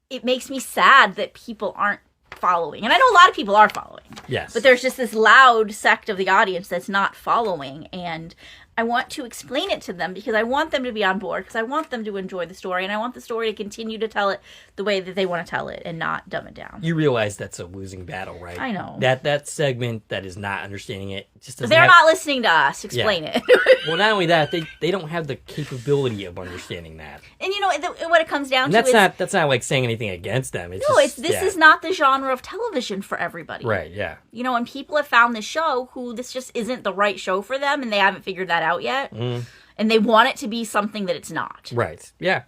it makes me sad that people aren't following. And I know a lot of people are following. Yes. But there's just this loud sect of the audience that's not following. And I want to explain it to them because I want them to be on board, because I want them to enjoy the story, and I want the story to continue to tell it the way that they want to tell it and not dumb it down. You realize that's a losing battle, right? I know. That segment that is not understanding it just doesn't They're not listening to us explain it. Well, not only that, they don't have the capability of understanding that. And what it comes down and to that's not like saying anything against them. This is not the genre of television for everybody. Right, yeah. And people have found this show who this just isn't the right show for them, and they haven't figured that out yet. Mm. And they want it to be something that it's not. Right, yeah.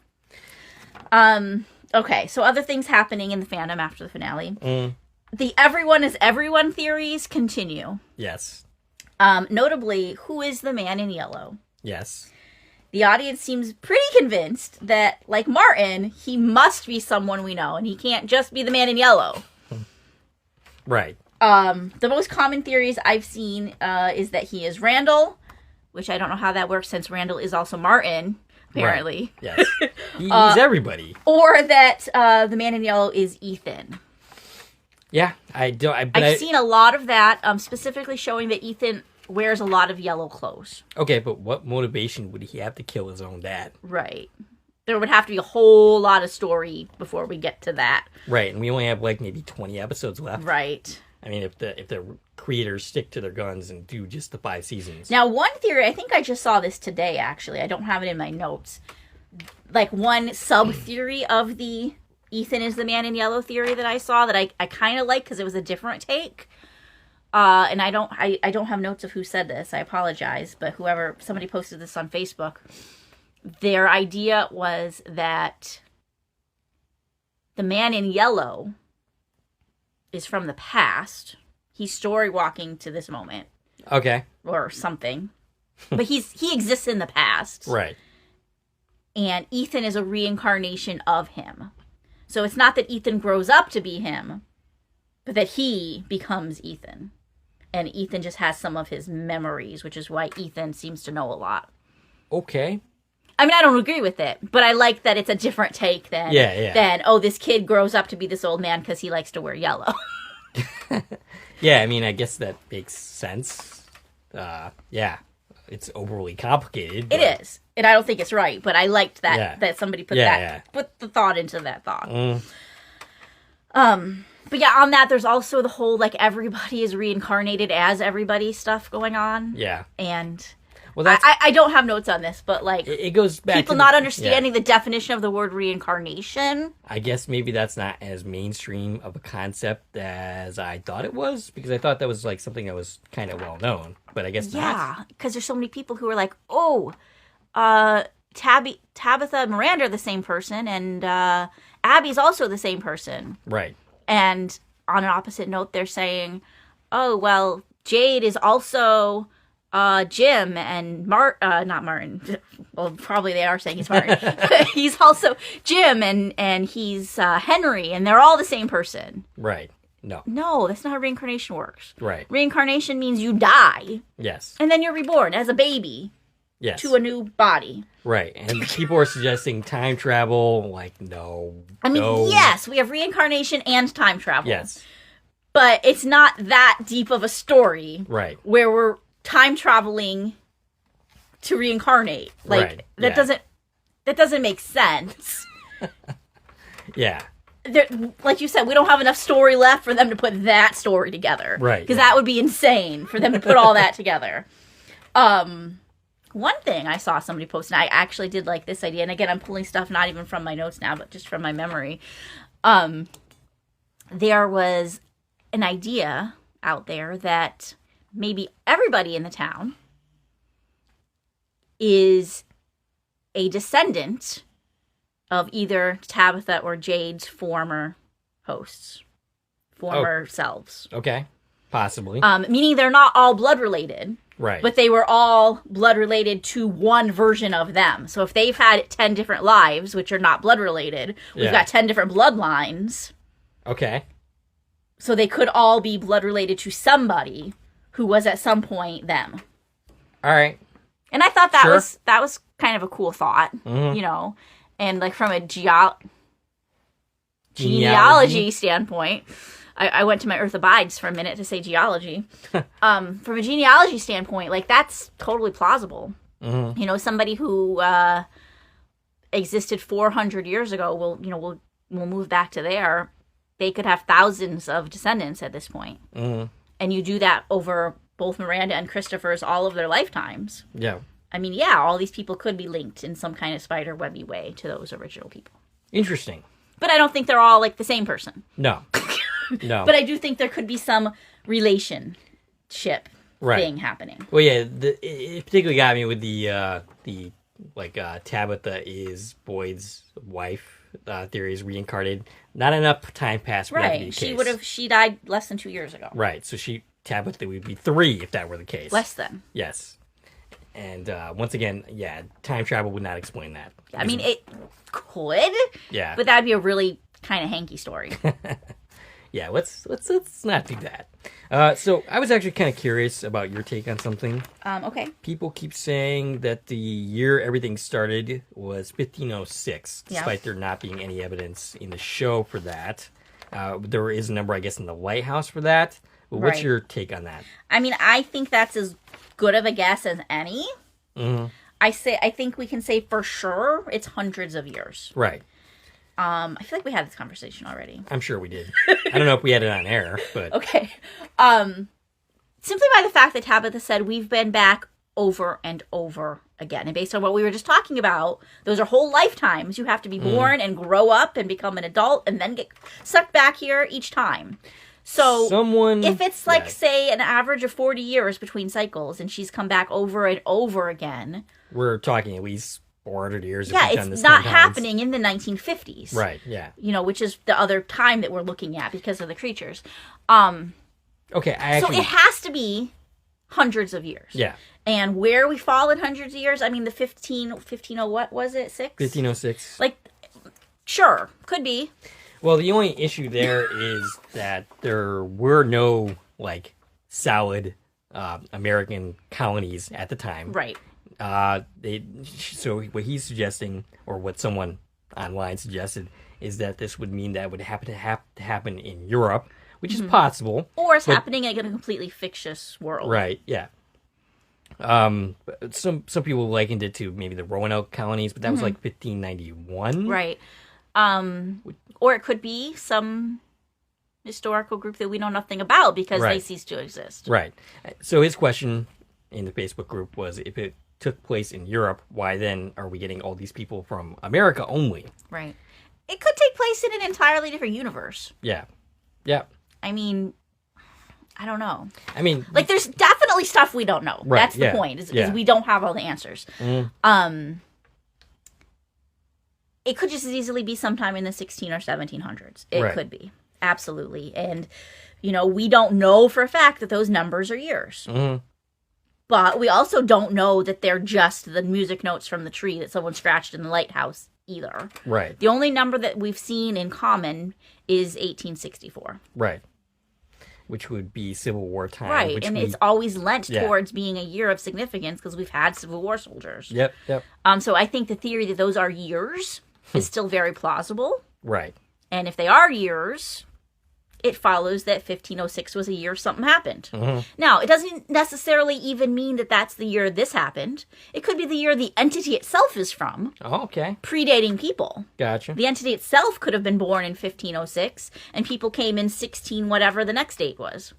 Okay, so other things happening in the fandom after the finale. Mm. The everyone is everyone theories continue. Yes. Notably, who is the man in yellow? Yes. The audience seems pretty convinced that, like Martin, he must be someone we know, and he can't just be the man in yellow. Right. The most common theories I've seen is that he is Randall, which I don't know how that works since Randall is also Martin, apparently. Right. Yes. He's everybody. Or that the man in yellow is Ethan. Yeah, I've seen a lot of that, specifically showing that Ethan wears a lot of yellow clothes. Okay, but what motivation would he have to kill his own dad? Right. There would have to be a whole lot of story before we get to that. Right, and we only have like maybe 20 episodes left. Right. I mean, if the creators stick to their guns and do just the 5 seasons. Now, one theory, I think I just saw this today, actually. I don't have it in my notes. Like, one sub-theory of the Ethan is the man in yellow theory that I saw that I kind of like because it was a different take. And I don't have notes of who said this. I apologize. But somebody posted this on Facebook. Their idea was that the man in yellow is from the past. He's story walking to this moment. Okay. Or something. But he exists in the past. Right. And Ethan is a reincarnation of him. So it's not that Ethan grows up to be him, but that he becomes Ethan. And Ethan just has some of his memories, which is why Ethan seems to know a lot. Okay. I mean, I don't agree with it, but I like that it's a different take than, this kid grows up to be this old man because he likes to wear yellow. Yeah, I mean, I guess that makes sense. Yeah, it's overly complicated. But... It is. And I don't think it's right, but I liked that somebody put put the thought into that thought. Mm. But yeah, on that, there's also the whole, like, everybody is reincarnated as everybody stuff going on. Yeah. And I don't have notes on this, but, like, it goes back people not understanding the definition of the word reincarnation. I guess maybe that's not as mainstream of a concept as I thought it was, because I thought that was, like, something that was kind of well known, but I guess not. Yeah, because there's so many people who are like, Tabitha and Miranda are the same person, and Abby's also the same person. Right. And on an opposite note, they're saying, oh, well, Jade is also Jim and not Martin. Well, probably they are saying he's Martin. He's also Jim and he's Henry, and they're all the same person. Right. No. No, that's not how reincarnation works. Right. Reincarnation means you die. Yes. And then you're reborn as a baby. Yes. To a new body. Right. And people are suggesting time travel. Like, no. I mean, yes, we have reincarnation and time travel. Yes. But it's not that deep of a story. Right. Where we're time traveling to reincarnate. Like, right. That doesn't make sense. Yeah. Like you said, we don't have enough story left for them to put that story together. Right. Because that would be insane for them to put all that together. One thing I saw somebody post, and I actually did like this idea, and again, I'm pulling stuff not even from my notes now, but just from my memory. There was an idea out there that maybe everybody in the town is a descendant of either Tabitha or Jade's former hosts, former selves. Okay, possibly. Meaning they're not all blood related. Right. But they were all blood related to one version of them. So if they've had 10 different lives, which are not blood related, we've got 10 different bloodlines. Okay. So they could all be blood related to somebody who was at some point them. All right. And I thought that was kind of a cool thought, you know, and like from a genealogy standpoint, I went to my Earth Abides for a minute to say geology. From a genealogy standpoint, like, that's totally plausible. Mm-hmm. You know, somebody who existed 400 years ago will move back to there. They could have thousands of descendants at this point. Mm-hmm. And you do that over both Miranda and Christopher's all of their lifetimes. Yeah. I mean, yeah, all these people could be linked in some kind of spider webby way to those original people. Interesting. But I don't think they're all, like, the same person. No. No. But I do think there could be some relationship thing happening. Well, yeah, it particularly got me with the Tabitha is Boyd's wife theory is reincarnated. Not enough time passed for that to be the case. She died less than 2 years ago. Right, so Tabitha would be 3 if that were the case. Less than. Yes. And once again, yeah, time travel would not explain that. I mean, it could. Yeah. But that'd be a really kind of hanky story. Yeah, let's not do that. So I was actually kind of curious about your take on something. Okay. People keep saying that the year everything started was 1506, despite there not being any evidence in the show for that. There is a number, I guess, in the lighthouse for that. But what's your take on that? I mean, I think that's as good of a guess as any. Mm-hmm. I think we can say for sure it's hundreds of years. Right. I feel like we had this conversation already. I'm sure we did. I don't know if we had it on air, but... Okay. Simply by the fact that Tabitha said we've been back over and over again. And based on what we were just talking about, those are whole lifetimes. You have to be born and grow up and become an adult and then get sucked back here each time. So if it's like, say, an average of 40 years between cycles and she's come back over and over again... We're talking at least... 400 years. Yeah, it's not happening in the 1950s. Right, yeah. You know, which is the other time that we're looking at because of the creatures. Okay, So it has to be hundreds of years. Yeah. And where we fall in hundreds of years, I mean, the 15, what was it, 6? 1506. Like, sure, could be. Well, the only issue there is that there were no, like, solid American colonies at the time. Right. So what he's suggesting, or what someone online suggested, is that this would mean that would happen to happen in Europe, which is possible, or it's happening in a completely ficticious world. Right? Yeah. Some people likened it to maybe the Roanoke colonies, but that was like 1591. Right. Or it could be some historical group that we know nothing about because they ceased to exist. Right. So his question in the Facebook group was, if it took place in Europe, why then are we getting all these people from America only? Right. It could take place in an entirely different universe. Yeah. Yeah. I mean, I don't know. I mean... Like, there's definitely stuff we don't know. Right, That's the point, is we don't have all the answers. Mm. It could just as easily be sometime in the 16 or 1700s. It could be. Absolutely. And, you know, we don't know for a fact that those numbers are years. Mm. But we also don't know that they're just the music notes from the tree that someone scratched in the lighthouse either. Right. The only number that we've seen in common is 1864. Right. Which would be Civil War time. Right, and it's always lent towards being a year of significance because we've had Civil War soldiers. Yep. So I think the theory that those are years is still very plausible. Right. And if they are years... it follows that 1506 was a year something happened. Mm-hmm. Now, it doesn't necessarily even mean that that's the year this happened. It could be the year the entity itself is from. Oh, okay. Predating people. Gotcha. The entity itself could have been born in 1506, and people came in 16 whatever the next date was.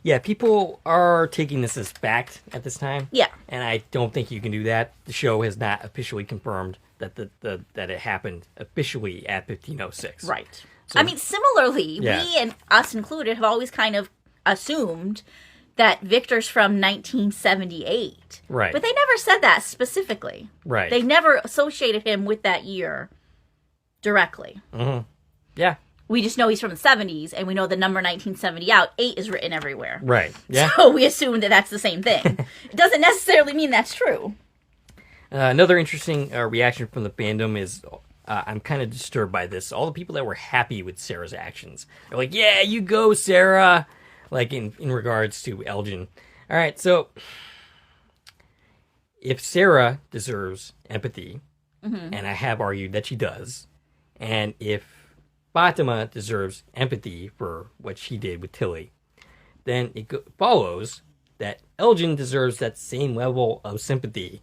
Yeah, people are taking this as fact at this time. Yeah. And I don't think you can do that. The show has not officially confirmed that that it happened officially at 1506. Right. So, I mean, similarly, we, and us included, have always kind of assumed that Victor's from 1978. Right. But they never said that specifically. Right. They never associated him with that year directly. Mm-hmm. Yeah. We just know he's from the 70s, and we know the number 1970 out, 8 is written everywhere. Right. Yeah. So we assume that that's the same thing. It doesn't necessarily mean that's true. Another interesting reaction from the fandom is... I'm kind of disturbed by this. All the people that were happy with Sarah's actions. They're like, yeah, you go, Sarah. Like, in regards to Elgin. All right, so... if Sarah deserves empathy, and I have argued that she does, and if Fatima deserves empathy for what she did with Tilly, then it follows that Elgin deserves that same level of sympathy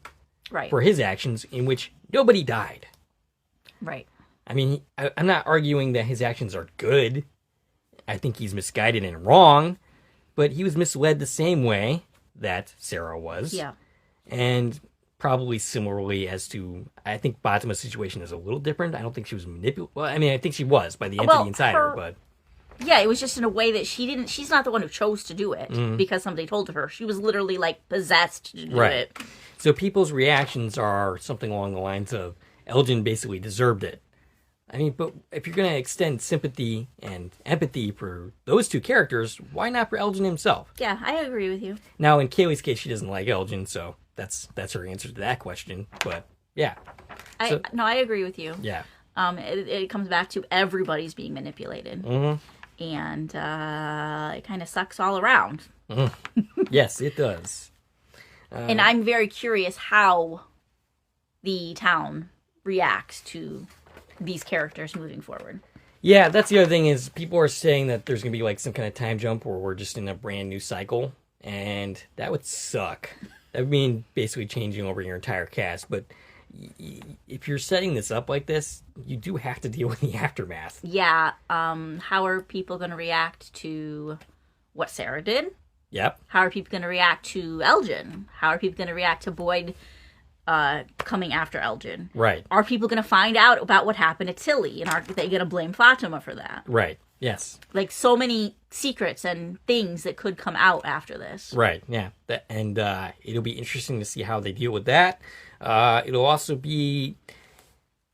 for his actions in which nobody died. Right. I mean, I'm not arguing that his actions are good. I think he's misguided and wrong, but he was misled the same way that Sarah was. Yeah. And probably similarly as to, I think Fatima's situation is a little different. I don't think she was manipulated. Well, I mean, I think she was by the entity inside her, but... Yeah, it was just in a way that she's not the one who chose to do it because somebody told her. She was literally, like, possessed to do it. So people's reactions are something along the lines of, Elgin basically deserved it. I mean, but if you're going to extend sympathy and empathy for those two characters, why not for Elgin himself? Yeah, I agree with you. Now, in Kaylee's case, she doesn't like Elgin, so that's her answer to that question. But, yeah. I agree with you. Yeah. It comes back to everybody's being manipulated. Mm-hmm. And it kind of sucks all around. Mm-hmm. Yes, it does. And I'm very curious how the town reacts to these characters moving forward. Yeah, that's the other thing is people are saying that there's going to be like some kind of time jump where we're just in a brand new cycle, and that would suck. That would mean basically changing over your entire cast, but if you're setting this up like this, you do have to deal with the aftermath. Yeah, how are people going to react to what Sarah did? Yep. How are people going to react to Elgin? How are people going to react to Boyd coming after Elgin? Right. Are people going to find out about what happened to Tilly, and are they going to blame Fatima for that? Right. Yes. Like, so many secrets and things that could come out after this. Right, yeah. And it'll be interesting to see how they deal with that. It'll also be...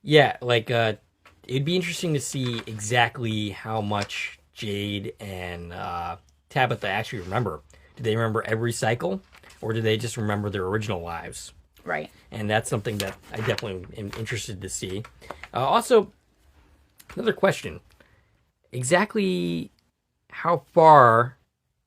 Yeah, like, it'd be interesting to see exactly how much Jade and Tabitha actually remember. Do they remember every cycle? Or do they just remember their original lives? Right. And that's something that I definitely am interested to see. Also, another question. Exactly how far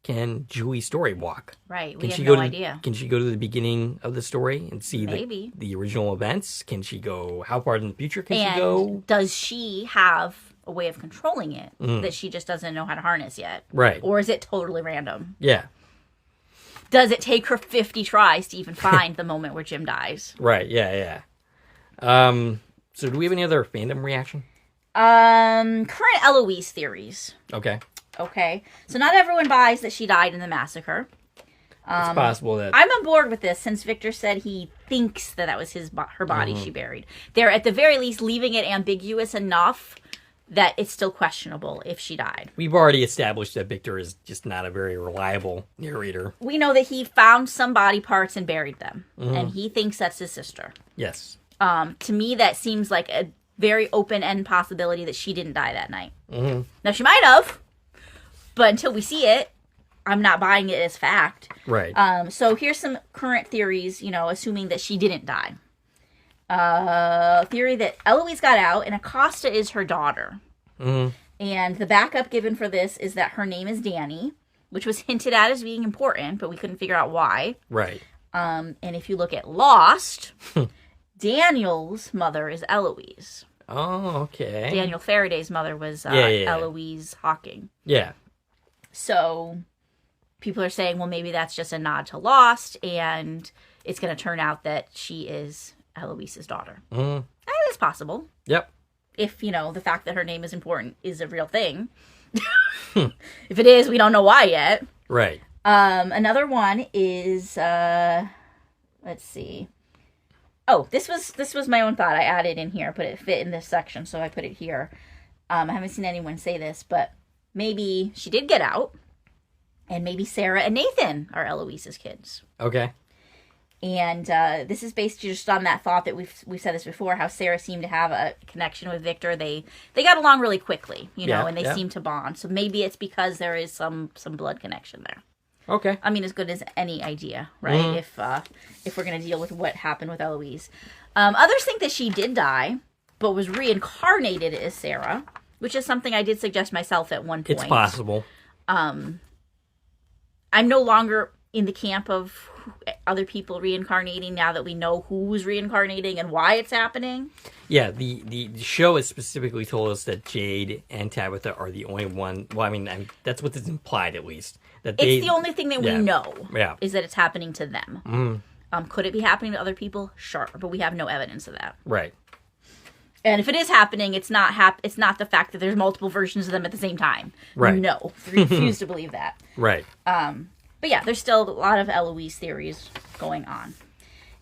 can Julie's story walk? Right, we have no idea. Can she go to the beginning of the story and see the original events? Can she go, how far in the future can she go? Does she have a way of controlling it that she just doesn't know how to harness yet? Right. Or is it totally random? Yeah. Does it take her 50 tries to even find the moment where Jim dies? Right, yeah. So do we have any other fandom reaction? Current Eloise theories. Okay. So not everyone buys that she died in the massacre. It's possible that... I'm on board with this since Victor said he thinks that was her body she buried. They're at the very least leaving it ambiguous enough that it's still questionable if she died. We've already established that Victor is just not a very reliable narrator. We know that he found some body parts and buried them. And he thinks that's his sister. Yes. To me, that seems like a very open-end possibility that she didn't die that night. Now, she might have, but until we see it, I'm not buying it as fact. Right. So here's some current theories, assuming that she didn't die. Theory that Eloise got out and Acosta is her daughter. And the backup given for this is that her name is Danny, which was hinted at as being important, but we couldn't figure out why. Right. And if you look at Lost, Daniel's mother is Eloise. Oh, okay. Daniel Faraday's mother was Eloise Hawking. Yeah. So people are saying, well, maybe that's just a nod to Lost, and it's going to turn out that she is Eloise's daughter. It's possible. Yep. If, the fact that her name is important is a real thing. If it is, we don't know why yet. Right. Another one is, let's see. Oh, this was my own thought. I added in here, but it fit in this section, so I put it here. I haven't seen anyone say this, but maybe she did get out, and maybe Sarah and Nathan are Eloise's kids. Okay. And this is based just on that thought that we've said this before, how Sarah seemed to have a connection with Victor. They got along really quickly, and they seemed to bond. So maybe it's because there is some blood connection there. Okay. I mean, as good as any idea, right? If we're going to deal with what happened with Eloise. Others think that she did die, but was reincarnated as Sarah, which is something I did suggest myself at one point. It's possible. I'm no longer in the camp of other people reincarnating now that we know who's reincarnating and why it's happening? Yeah, the show has specifically told us that Jade and Tabitha are the only one. Well, I mean that's what is implied, at least. That it's the only thing that we know is that it's happening to them. Mm-hmm. Could it be happening to other people? Sure, but we have no evidence of that. Right. And if it is happening, it's not it's not the fact that there's multiple versions of them at the same time. Right. No, refuse to believe that. Right. But yeah, there's still a lot of Eloise theories going on.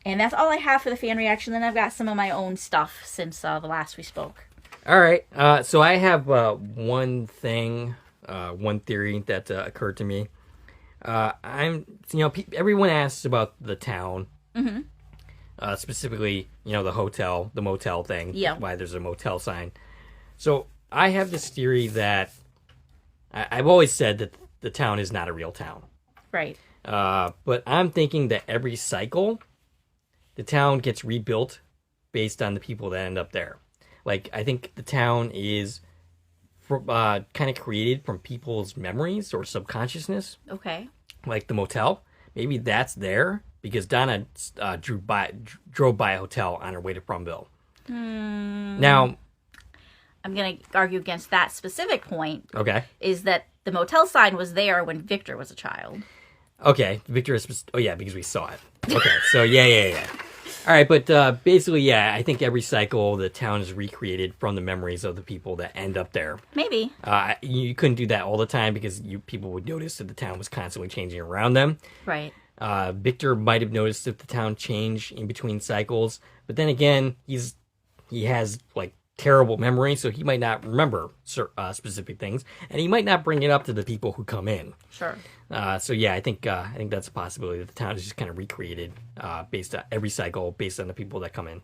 And that's all I have for the fan reaction. Then I've got some of my own stuff since the last we spoke. All right. So I have one thing, one theory that occurred to me. Everyone asks about the town. Mm-hmm. Specifically, the hotel, the motel thing. Yeah. Why there's a motel sign. So I have this theory that I've always said that the town is not a real town. Right. But I'm thinking that every cycle, the town gets rebuilt based on the people that end up there. Like, I think the town is kind of created from people's memories or subconsciousness. Okay. Like the motel. Maybe that's there because Donna drove by a hotel on her way to Brumville. Now, I'm going to argue against that specific point. Okay. Is that the motel sign was there when Victor was a child. Okay. Victor is... Oh, yeah, because we saw it. Okay, so yeah. All right, but basically, I think every cycle the town is recreated from the memories of the people that end up there. Maybe. You couldn't do that all the time because people would notice that the town was constantly changing around them. Right. Victor might have noticed if the town changed in between cycles, but then again, he has like terrible memory, so he might not remember specific things, and he might not bring it up to the people who come in. Sure. So yeah, I think that's a possibility that the town is just kind of recreated based on every cycle, based on the people that come in.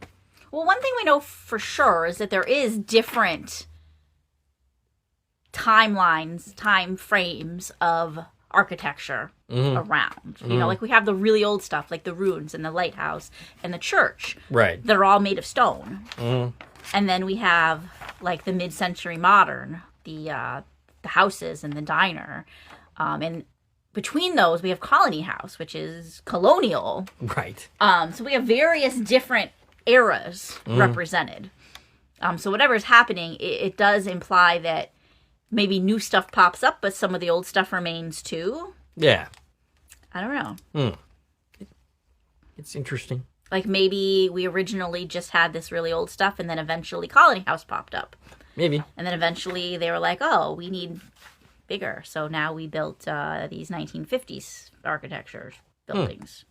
Well, one thing we know for sure is that there is different timelines, time frames of architecture around. Like we have the really old stuff, like the ruins and the lighthouse and the church. Right. That are all made of stone. And then we have like the mid-century modern, the houses and the diner, and between those we have Colony House, which is colonial. Right. So we have various different eras represented. So whatever is happening, it does imply that maybe new stuff pops up, but some of the old stuff remains too. Yeah. I don't know. It's interesting. Like maybe we originally just had this really old stuff and then eventually Colony House popped up. Maybe. And then eventually they were like, oh, we need bigger. So now we built these 1950s architecture buildings.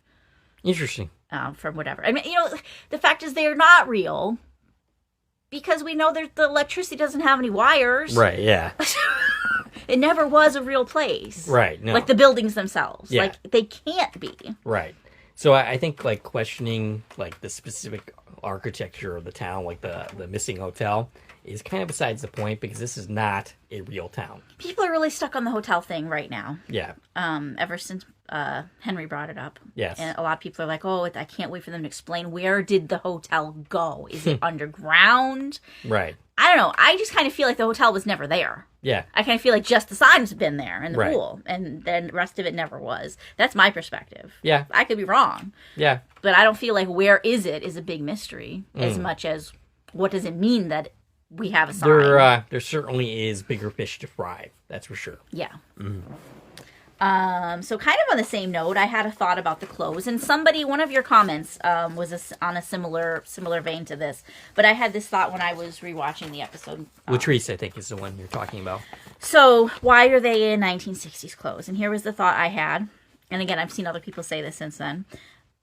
Interesting. From whatever. I mean, the fact is they're not real because we know that the electricity doesn't have any wires. Right, yeah. It never was a real place. Right, no. Like the buildings themselves. Yeah. Like they can't be. Right. So I think like questioning like the specific architecture of the town, like the missing hotel, is kind of besides the point because this is not a real town. People are really stuck on the hotel thing right now. Yeah. Ever since Henry brought it up. Yes. And a lot of people are like, oh, I can't wait for them to explain where did the hotel go? Is it underground? Right. I don't know. I just kind of feel like the hotel was never there. Yeah. I kind of feel like just the sign's been there and the Right. pool, and then the rest of it never was. That's my perspective. Yeah. I could be wrong. Yeah. But I don't feel like where is it is a big mystery as much as what does it mean that we have a sign. There certainly is bigger fish to fry. That's for sure. Yeah. So kind of on the same note, I had a thought about the clothes, and one of your comments was on a similar vein to this. But I had this thought when I was rewatching the episode. Latrice, I think, is the one you're talking about. So why are they in 1960s clothes? And here was the thought I had. And again, I've seen other people say this since then.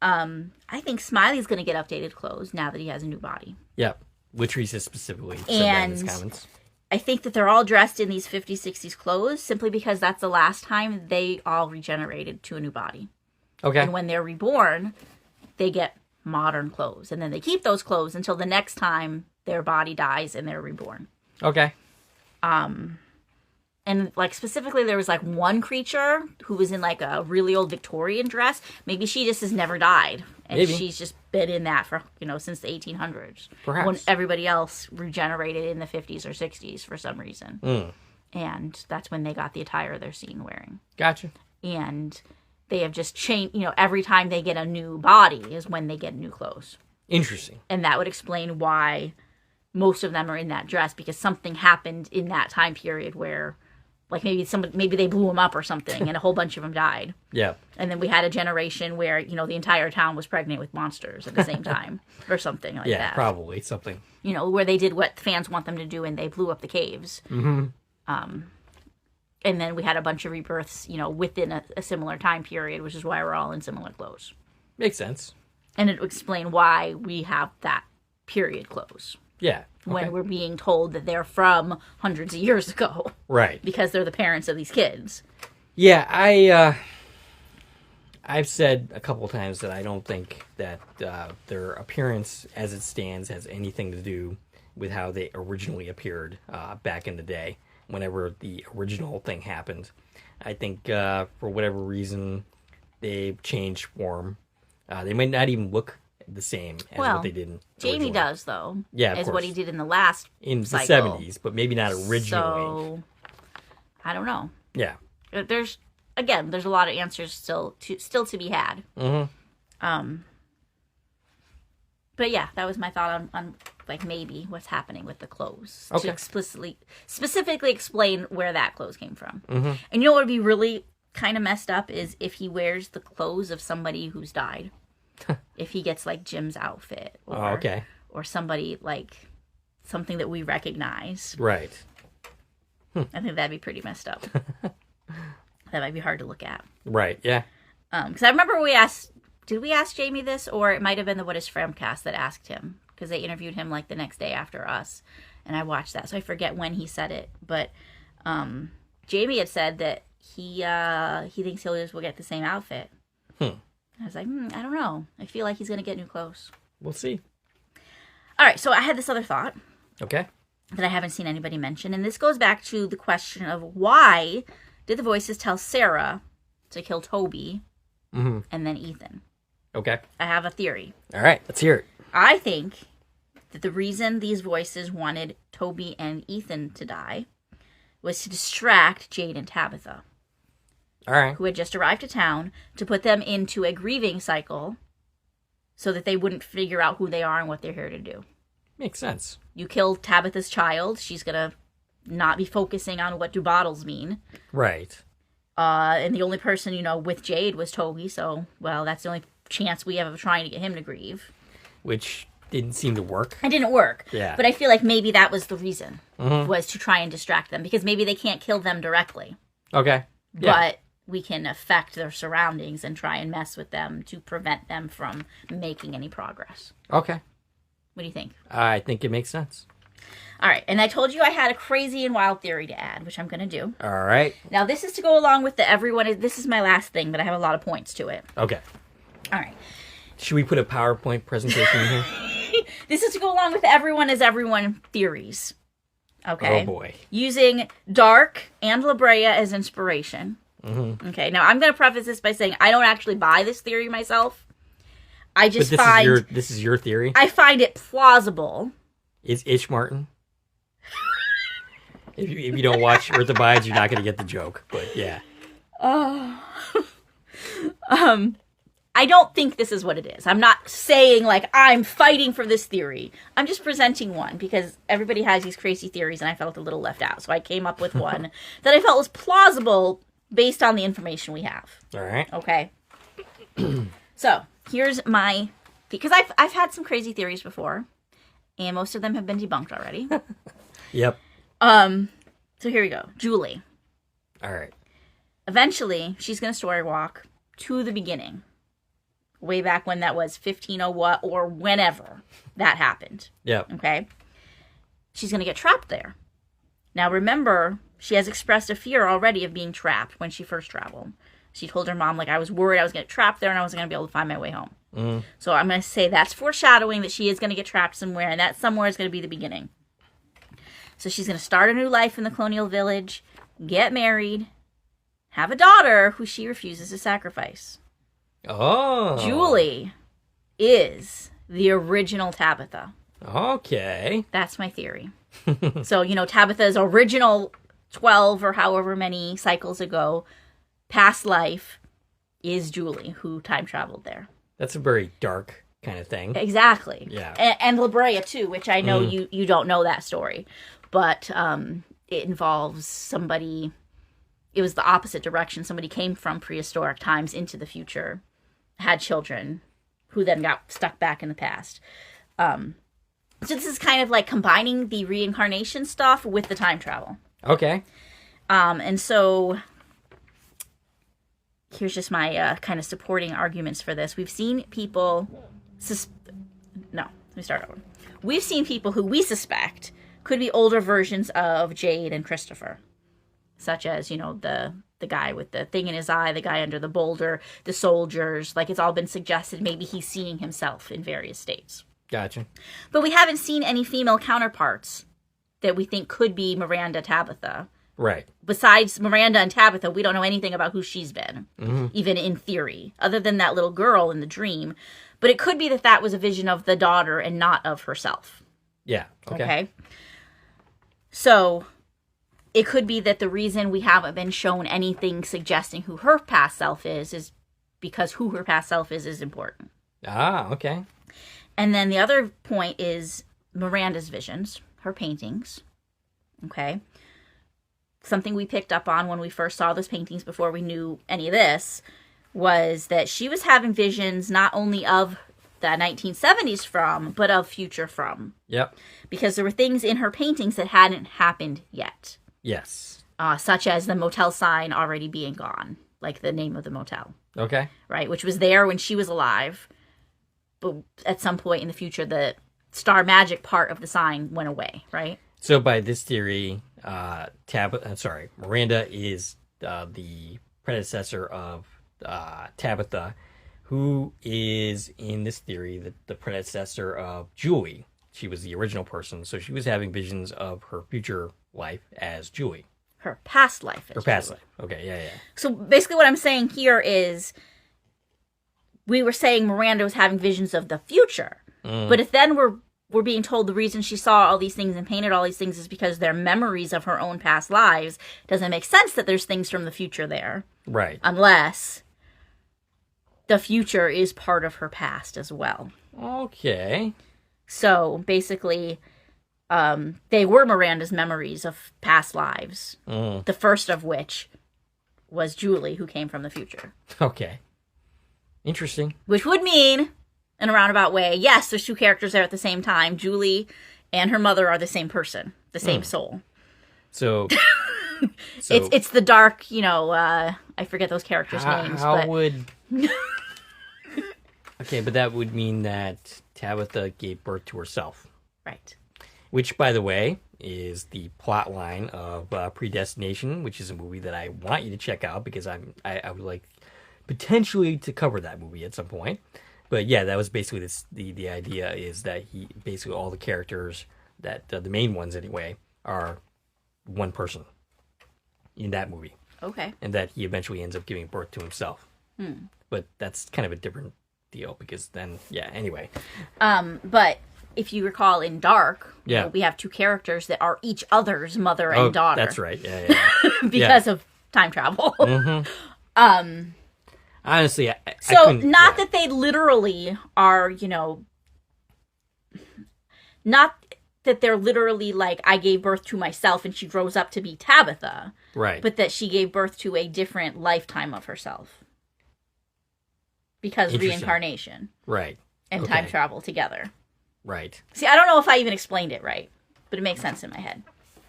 I think Smiley's going to get updated clothes now that he has a new body. Yeah. Latrice has specifically said that in his comments. I think that they're all dressed in these 50s, 60s clothes simply because that's the last time they all regenerated to a new body. Okay. And when they're reborn, they get modern clothes. And then they keep those clothes until the next time their body dies and they're reborn. Okay. And like specifically there was like one creature who was in like a really old Victorian dress. Maybe she just has never died. And Maybe. She's just been in that for, since the 1800s. Perhaps. When everybody else regenerated in the 50s or 60s for some reason. And that's when they got the attire they're seen wearing. Gotcha. And they have just changed, every time they get a new body is when they get new clothes. Interesting. And that would explain why most of them are in that dress, because something happened in that time period where, like, maybe they blew them up or something and a whole bunch of them died. Yeah. And then we had a generation where, the entire town was pregnant with monsters at the same time or something like that. Yeah, probably something. Where they did what fans want them to do and they blew up the caves. Mm-hmm. And then we had a bunch of rebirths, within a similar time period, which is why we're all in similar clothes. Makes sense. And it would explain why we have that period clothes. Yeah. Okay. When we're being told that they're from hundreds of years ago. Right. Because they're the parents of these kids. Yeah, I've said a couple of times that I don't think that their appearance as it stands has anything to do with how they originally appeared back in the day, whenever the original thing happened. I think for whatever reason, they've changed form. They might not even look the same as what they did Jamie does, though. Yeah, as what he did in the last in cycle. the 70s, but maybe not originally. So, I don't know. Yeah. There's a lot of answers still to be had. Mm-hmm. But yeah, that was my thought on like maybe what's happening with the clothes. Okay. To specifically explain where that clothes came from. Mm-hmm. And what would be really kind of messed up is if he wears the clothes of somebody who's died. If he gets like Jim's outfit or somebody like something that we recognize. Right. I think that'd be pretty messed up. That might be hard to look at. Right, yeah. Because I remember did we ask Jamie this, or it might have been the What is Framcast that asked him, because they interviewed him like the next day after us, and I watched that, so I forget when he said it, but Jamie had said that he thinks will get the same outfit. I was like, I don't know. I feel like he's going to get new clothes. We'll see. All right, so I had this other thought. Okay. That I haven't seen anybody mention, and this goes back to the question of why did the voices tell Sarah to kill Toby and then Ethan? Okay. I have a theory. All right, let's hear it. I think that the reason these voices wanted Toby and Ethan to die was to distract Jade and Tabitha. All right. Who had just arrived to town, to put them into a grieving cycle so that they wouldn't figure out who they are and what they're here to do. Makes sense. You kill Tabitha's child, she's going to not be focusing on what do bottles mean. Right. And the only person, with Jade was Toby, so, well, that's the only chance we have of trying to get him to grieve. Which didn't seem to work. It didn't work. Yeah. But I feel like maybe that was the reason, was to try and distract them, because maybe they can't kill them directly. Okay. Yeah. But we can affect their surroundings and try and mess with them to prevent them from making any progress. Okay. What do you think? I think it makes sense. All right. And I told you I had a crazy and wild theory to add, which I'm going to do. All right. Now, this is to go along with this is my last thing, but I have a lot of points to it. Okay. All right. Should we put a PowerPoint presentation in here? This is to go along with everyone is everyone theories. Okay. Oh, boy. Using Dark and La Brea as inspiration. Mm-hmm. Okay. Now, I'm going to preface this by saying I don't actually buy this theory myself. I just this is your theory? I find it plausible. Is Ish Martin? if you don't watch Earth Abides, you're not going to get the joke. But yeah. I don't think this is what it is. I'm not saying like I'm fighting for this theory. I'm just presenting one because everybody has these crazy theories and I felt a little left out. So I came up with one that I felt was plausible based on the information we have. All right. Okay. So here's because I've had some crazy theories before, and most of them have been debunked already. Yep. So here we go. Julie. All right. Eventually, she's going to story walk to the beginning. Way back when that was 1500 what or whenever that happened. Yep. Okay. She's going to get trapped there. Now remember, she has expressed a fear already of being trapped when she first traveled. She told her mom, like, I was worried I was going to get trapped there and I wasn't going to be able to find my way home. Mm. So I'm going to say that's foreshadowing that she is going to get trapped somewhere, and that somewhere is going to be the beginning. So she's going to start a new life in the colonial village, get married, have a daughter who she refuses to sacrifice. Oh. Julie is the original Tabitha. Okay. That's my theory. So, Tabitha's original 12 or however many cycles ago, past life, is Julie, who time traveled there. That's a very dark kind of thing. Exactly. Yeah. And La Brea, too, which I know you don't know that story. But it involves somebody... It was the opposite direction. Somebody came from prehistoric times into the future, had children, who then got stuck back in the past. So this is kind of like combining the reincarnation stuff with the time travel. Okay. And so here's just my kind of supporting arguments for this. We've seen people... No, let me start over. We've seen people who we suspect could be older versions of Jade and Christopher. Such as, the guy with the thing in his eye, the guy under the boulder, the soldiers. Like, it's all been suggested maybe he's seeing himself in various states. Gotcha. But we haven't seen any female counterparts that we think could be Miranda Tabitha. Right. Besides Miranda and Tabitha, we don't know anything about who she's been, even in theory, other than that little girl in the dream. But it could be that was a vision of the daughter and not of herself. Yeah. Okay. So... It could be that the reason we haven't been shown anything suggesting who her past self is because who her past self is important. Ah, okay. And then the other point is Miranda's visions, her paintings. Okay. Something we picked up on when we first saw those paintings before we knew any of this was that she was having visions not only of the 1970s from, but of future from. Yep. Because there were things in her paintings that hadn't happened yet. Yes. Such as the motel sign already being gone, like the name of the motel. Okay. Right, which was there when she was alive, but at some point in the future, the star magic part of the sign went away, right? So by this theory, Miranda is the predecessor of Tabitha, who is, in this theory, the predecessor of Julie. She was the original person, so she was having visions of her future life as Julie. Her past life as Her past Julie. life. Okay, yeah. So basically what I'm saying here is we were saying Miranda was having visions of the future. But if then we're being told the reason she saw all these things and painted all these things is because they're memories of her own past lives, it doesn't make sense that there's things from the future there. Right. Unless the future is part of her past as well. Okay. So basically, they were Miranda's memories of past lives. The first of which was Julie, who came from the future. Okay. Interesting. Which would mean, in a roundabout way, yes, there's two characters there at the same time. Julie and her mother are the same person, the same soul. So it's the dark, I forget those characters' names. Okay, but that would mean that Tabitha gave birth to herself. Right. Which, by the way, is the plot line of Predestination, which is a movie that I want you to check out because I would like potentially to cover that movie at some point. But yeah, that was basically the idea is that basically all the characters, that the main ones anyway, are one person in that movie. Okay. And that he eventually ends up giving birth to himself. But that's kind of a different deal because then, anyway. But if you recall in Dark, we have two characters that are each other's mother and daughter. That's right. Yeah. Because of time travel. Honestly, I not that they literally are, not that they're literally like, I gave birth to myself and she grows up to be Tabitha. Right. But that she gave birth to a different lifetime of herself. Because reincarnation. Right. And time travel together. Right. See, I don't know if I even explained it right, but it makes sense in my head.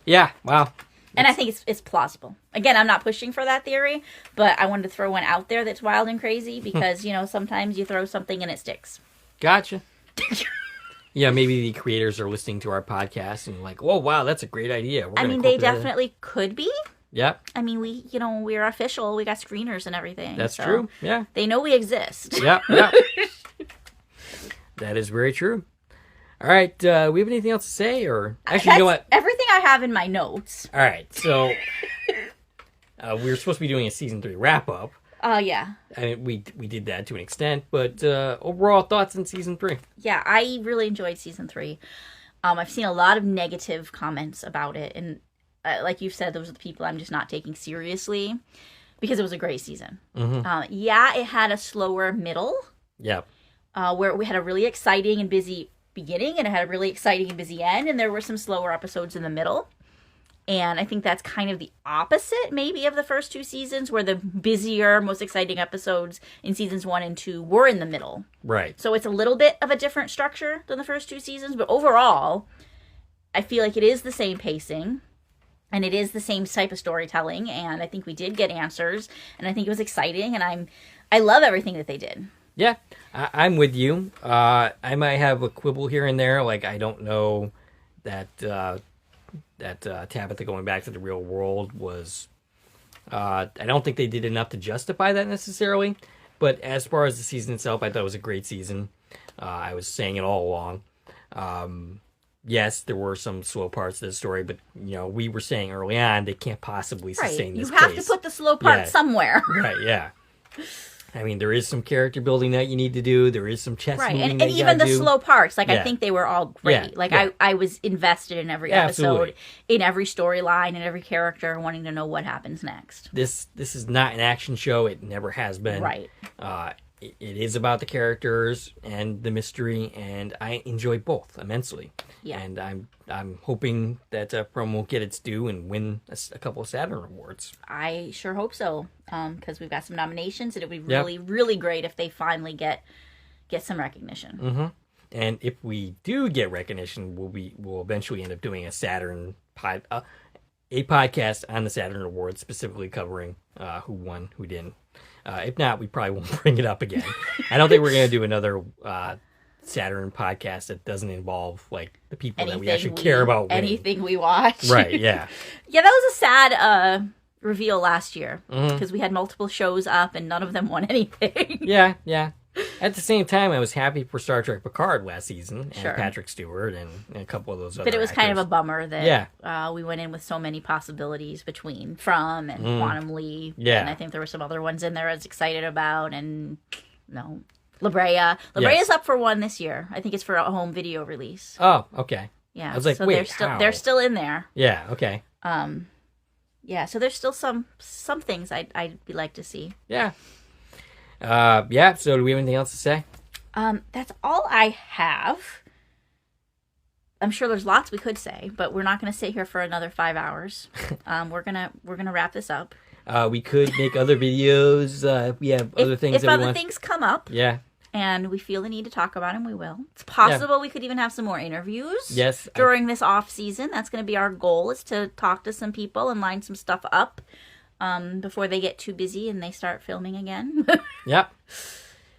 Yeah, wow. And I think it's plausible. Again, I'm not pushing for that theory, but I wanted to throw one out there that's wild and crazy because, sometimes you throw something and it sticks. Gotcha. Yeah, maybe the creators are listening to our podcast and like, whoa, wow, that's a great idea. They definitely could be. Yeah. I mean, we're official. We got screeners and everything. That's true. Yeah. They know we exist. Yeah. That is very true. All right. We have anything else to say? Or actually, you know what? Everything I have in my notes. All right. So we were supposed to be doing a season 3 wrap up. Yeah. I mean, we did that to an extent, but overall thoughts on season 3? Yeah, I really enjoyed season 3. I've seen a lot of negative comments about it, and like you said, those are the people I'm just not taking seriously. because it was a great season. Mm-hmm. It had a slower middle. Yeah. Where we had a really exciting and busy beginning, and it had a really exciting and busy end, and there were some slower episodes in the middle. And I think that's kind of the opposite, maybe, of the first 2 seasons, where the busier, most exciting episodes in seasons 1 and 2 were in the middle. Right. So it's a little bit of a different structure than the first 2 seasons, but overall, I feel like it is the same pacing, and it is the same type of storytelling, and I think we did get answers, and I think it was exciting, and I love everything that they did. Yeah, I'm with you. I might have a quibble here and there, like I don't know that Tabitha going back to the real world was... I don't think they did enough to justify that necessarily, but as far as the season itself, I thought it was a great season. I was saying it all along. Yes, there were some slow parts of the story, but we were saying early on they can't possibly sustain this pace. You have pace. to put the slow part somewhere. Right, yeah. I mean, there is some character building that you need to do. There is some chess moving and even the slow parts. Like, yeah. I think they were all great. I was invested in every episode, in every storyline, and every character, wanting to know what happens next. This is not an action show. It never has been. Right. It is about the characters and the mystery, and I enjoy both immensely. Yeah. And I'm hoping that Prom will get its due and win a couple of Saturn awards. I sure hope so, because we've got some nominations, and it would be really, really great if they finally get some recognition. Mm-hmm. And if we do get recognition, we'll eventually end up doing a Saturn a podcast on the Saturn Awards, specifically covering who won, who didn't. If not, we probably won't bring it up again. I don't think we're going to do another Saturn podcast that doesn't involve like the people that we actually care about winning. Anything we watch. Right, yeah. Yeah, that was a sad reveal last year, because we had multiple shows up and none of them won anything. Yeah. At the same time, I was happy for Star Trek Picard last season, and Patrick Stewart, and a couple of those other But it was actors. kind of a bummer that we went in with so many possibilities between From and Quantum Leap. Yeah. And I think there were some other ones in there I was excited about, and La Brea. La Brea's up for one this year. I think it's for a home video release. Oh, okay. Yeah. I was like, so wait, they're still in there. Yeah, okay. Yeah, so there's still some things I'd like to see. Yeah. So do we have anything else to say? That's all I have. I'm sure there's lots we could say, but we're not going to sit here for another 5 hours. We're gonna wrap this up. We could make other videos. We have other things. If other things come up, and we feel the need to talk about them, we will. It's possible we could even have some more interviews. Yes. During this off season, that's going to be our goal: is to talk to some people and line some stuff up. Before they get too busy and they start filming again. Yep.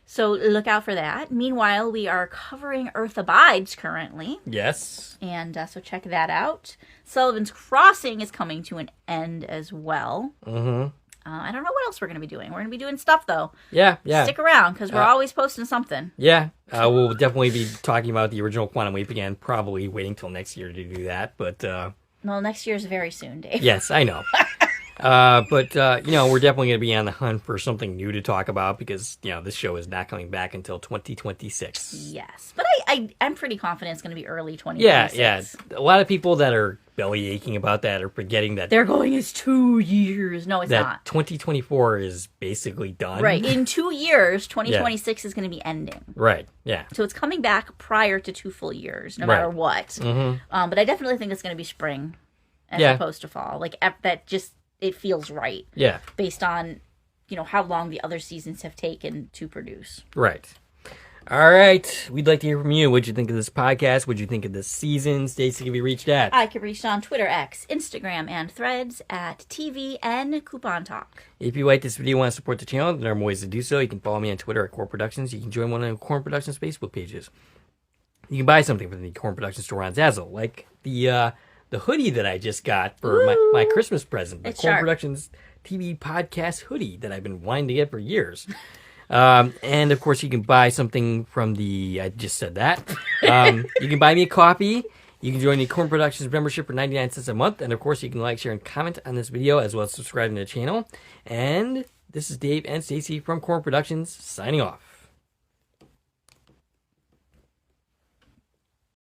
So look out for that. Meanwhile, we are covering Earth Abides currently. Yes. And so check that out. Sullivan's Crossing is coming to an end as well. Mm-hmm. I don't know what else we're going to be doing. We're going to be doing stuff, though. Yeah. Stick around, because we're always posting something. Yeah. We'll definitely be talking about the original Quantum Leap again, probably waiting till next year to do that. But well, next year's very soon, Dave. Yes, I know. But we're definitely going to be on the hunt for something new to talk about, because, this show is not coming back until 2026. Yes. But I'm pretty confident it's going to be early 2026. Yeah. A lot of people that are belly aching about that are forgetting that they're going, it's 2 years. No, it's not. 2024 is basically done. Right. In 2 years, 2026 is going to be ending. Right. Yeah. So it's coming back prior to 2 full years, no matter what. Mm-hmm. But I definitely think it's going to be spring as opposed to fall. Like, that just... It feels right. Yeah. Based on, how long the other seasons have taken to produce. Right. All right. We'd like to hear from you. What'd you think of this podcast? What'd you think of this season? Stacie, can be reached at? I can be reached on Twitter, X, Instagram, and Threads at TVN Coupon Talk. If you like this video and want to support the channel, there are more ways to do so. You can follow me on Twitter at Core Productions. You can join one of the Core Productions Facebook pages. You can buy something from the Core Productions store on Zazzle, like the hoodie that I just got for my Christmas present. The Core Productions TV podcast hoodie that I've been wanting to get for years. And, of course, you can buy something from I just said that. You can buy me a coffee. You can join the Core Productions membership for 99 cents a month. And, of course, you can like, share, and comment on this video, as well as subscribing to the channel. And this is Dave and Stacie from Core Productions, signing off.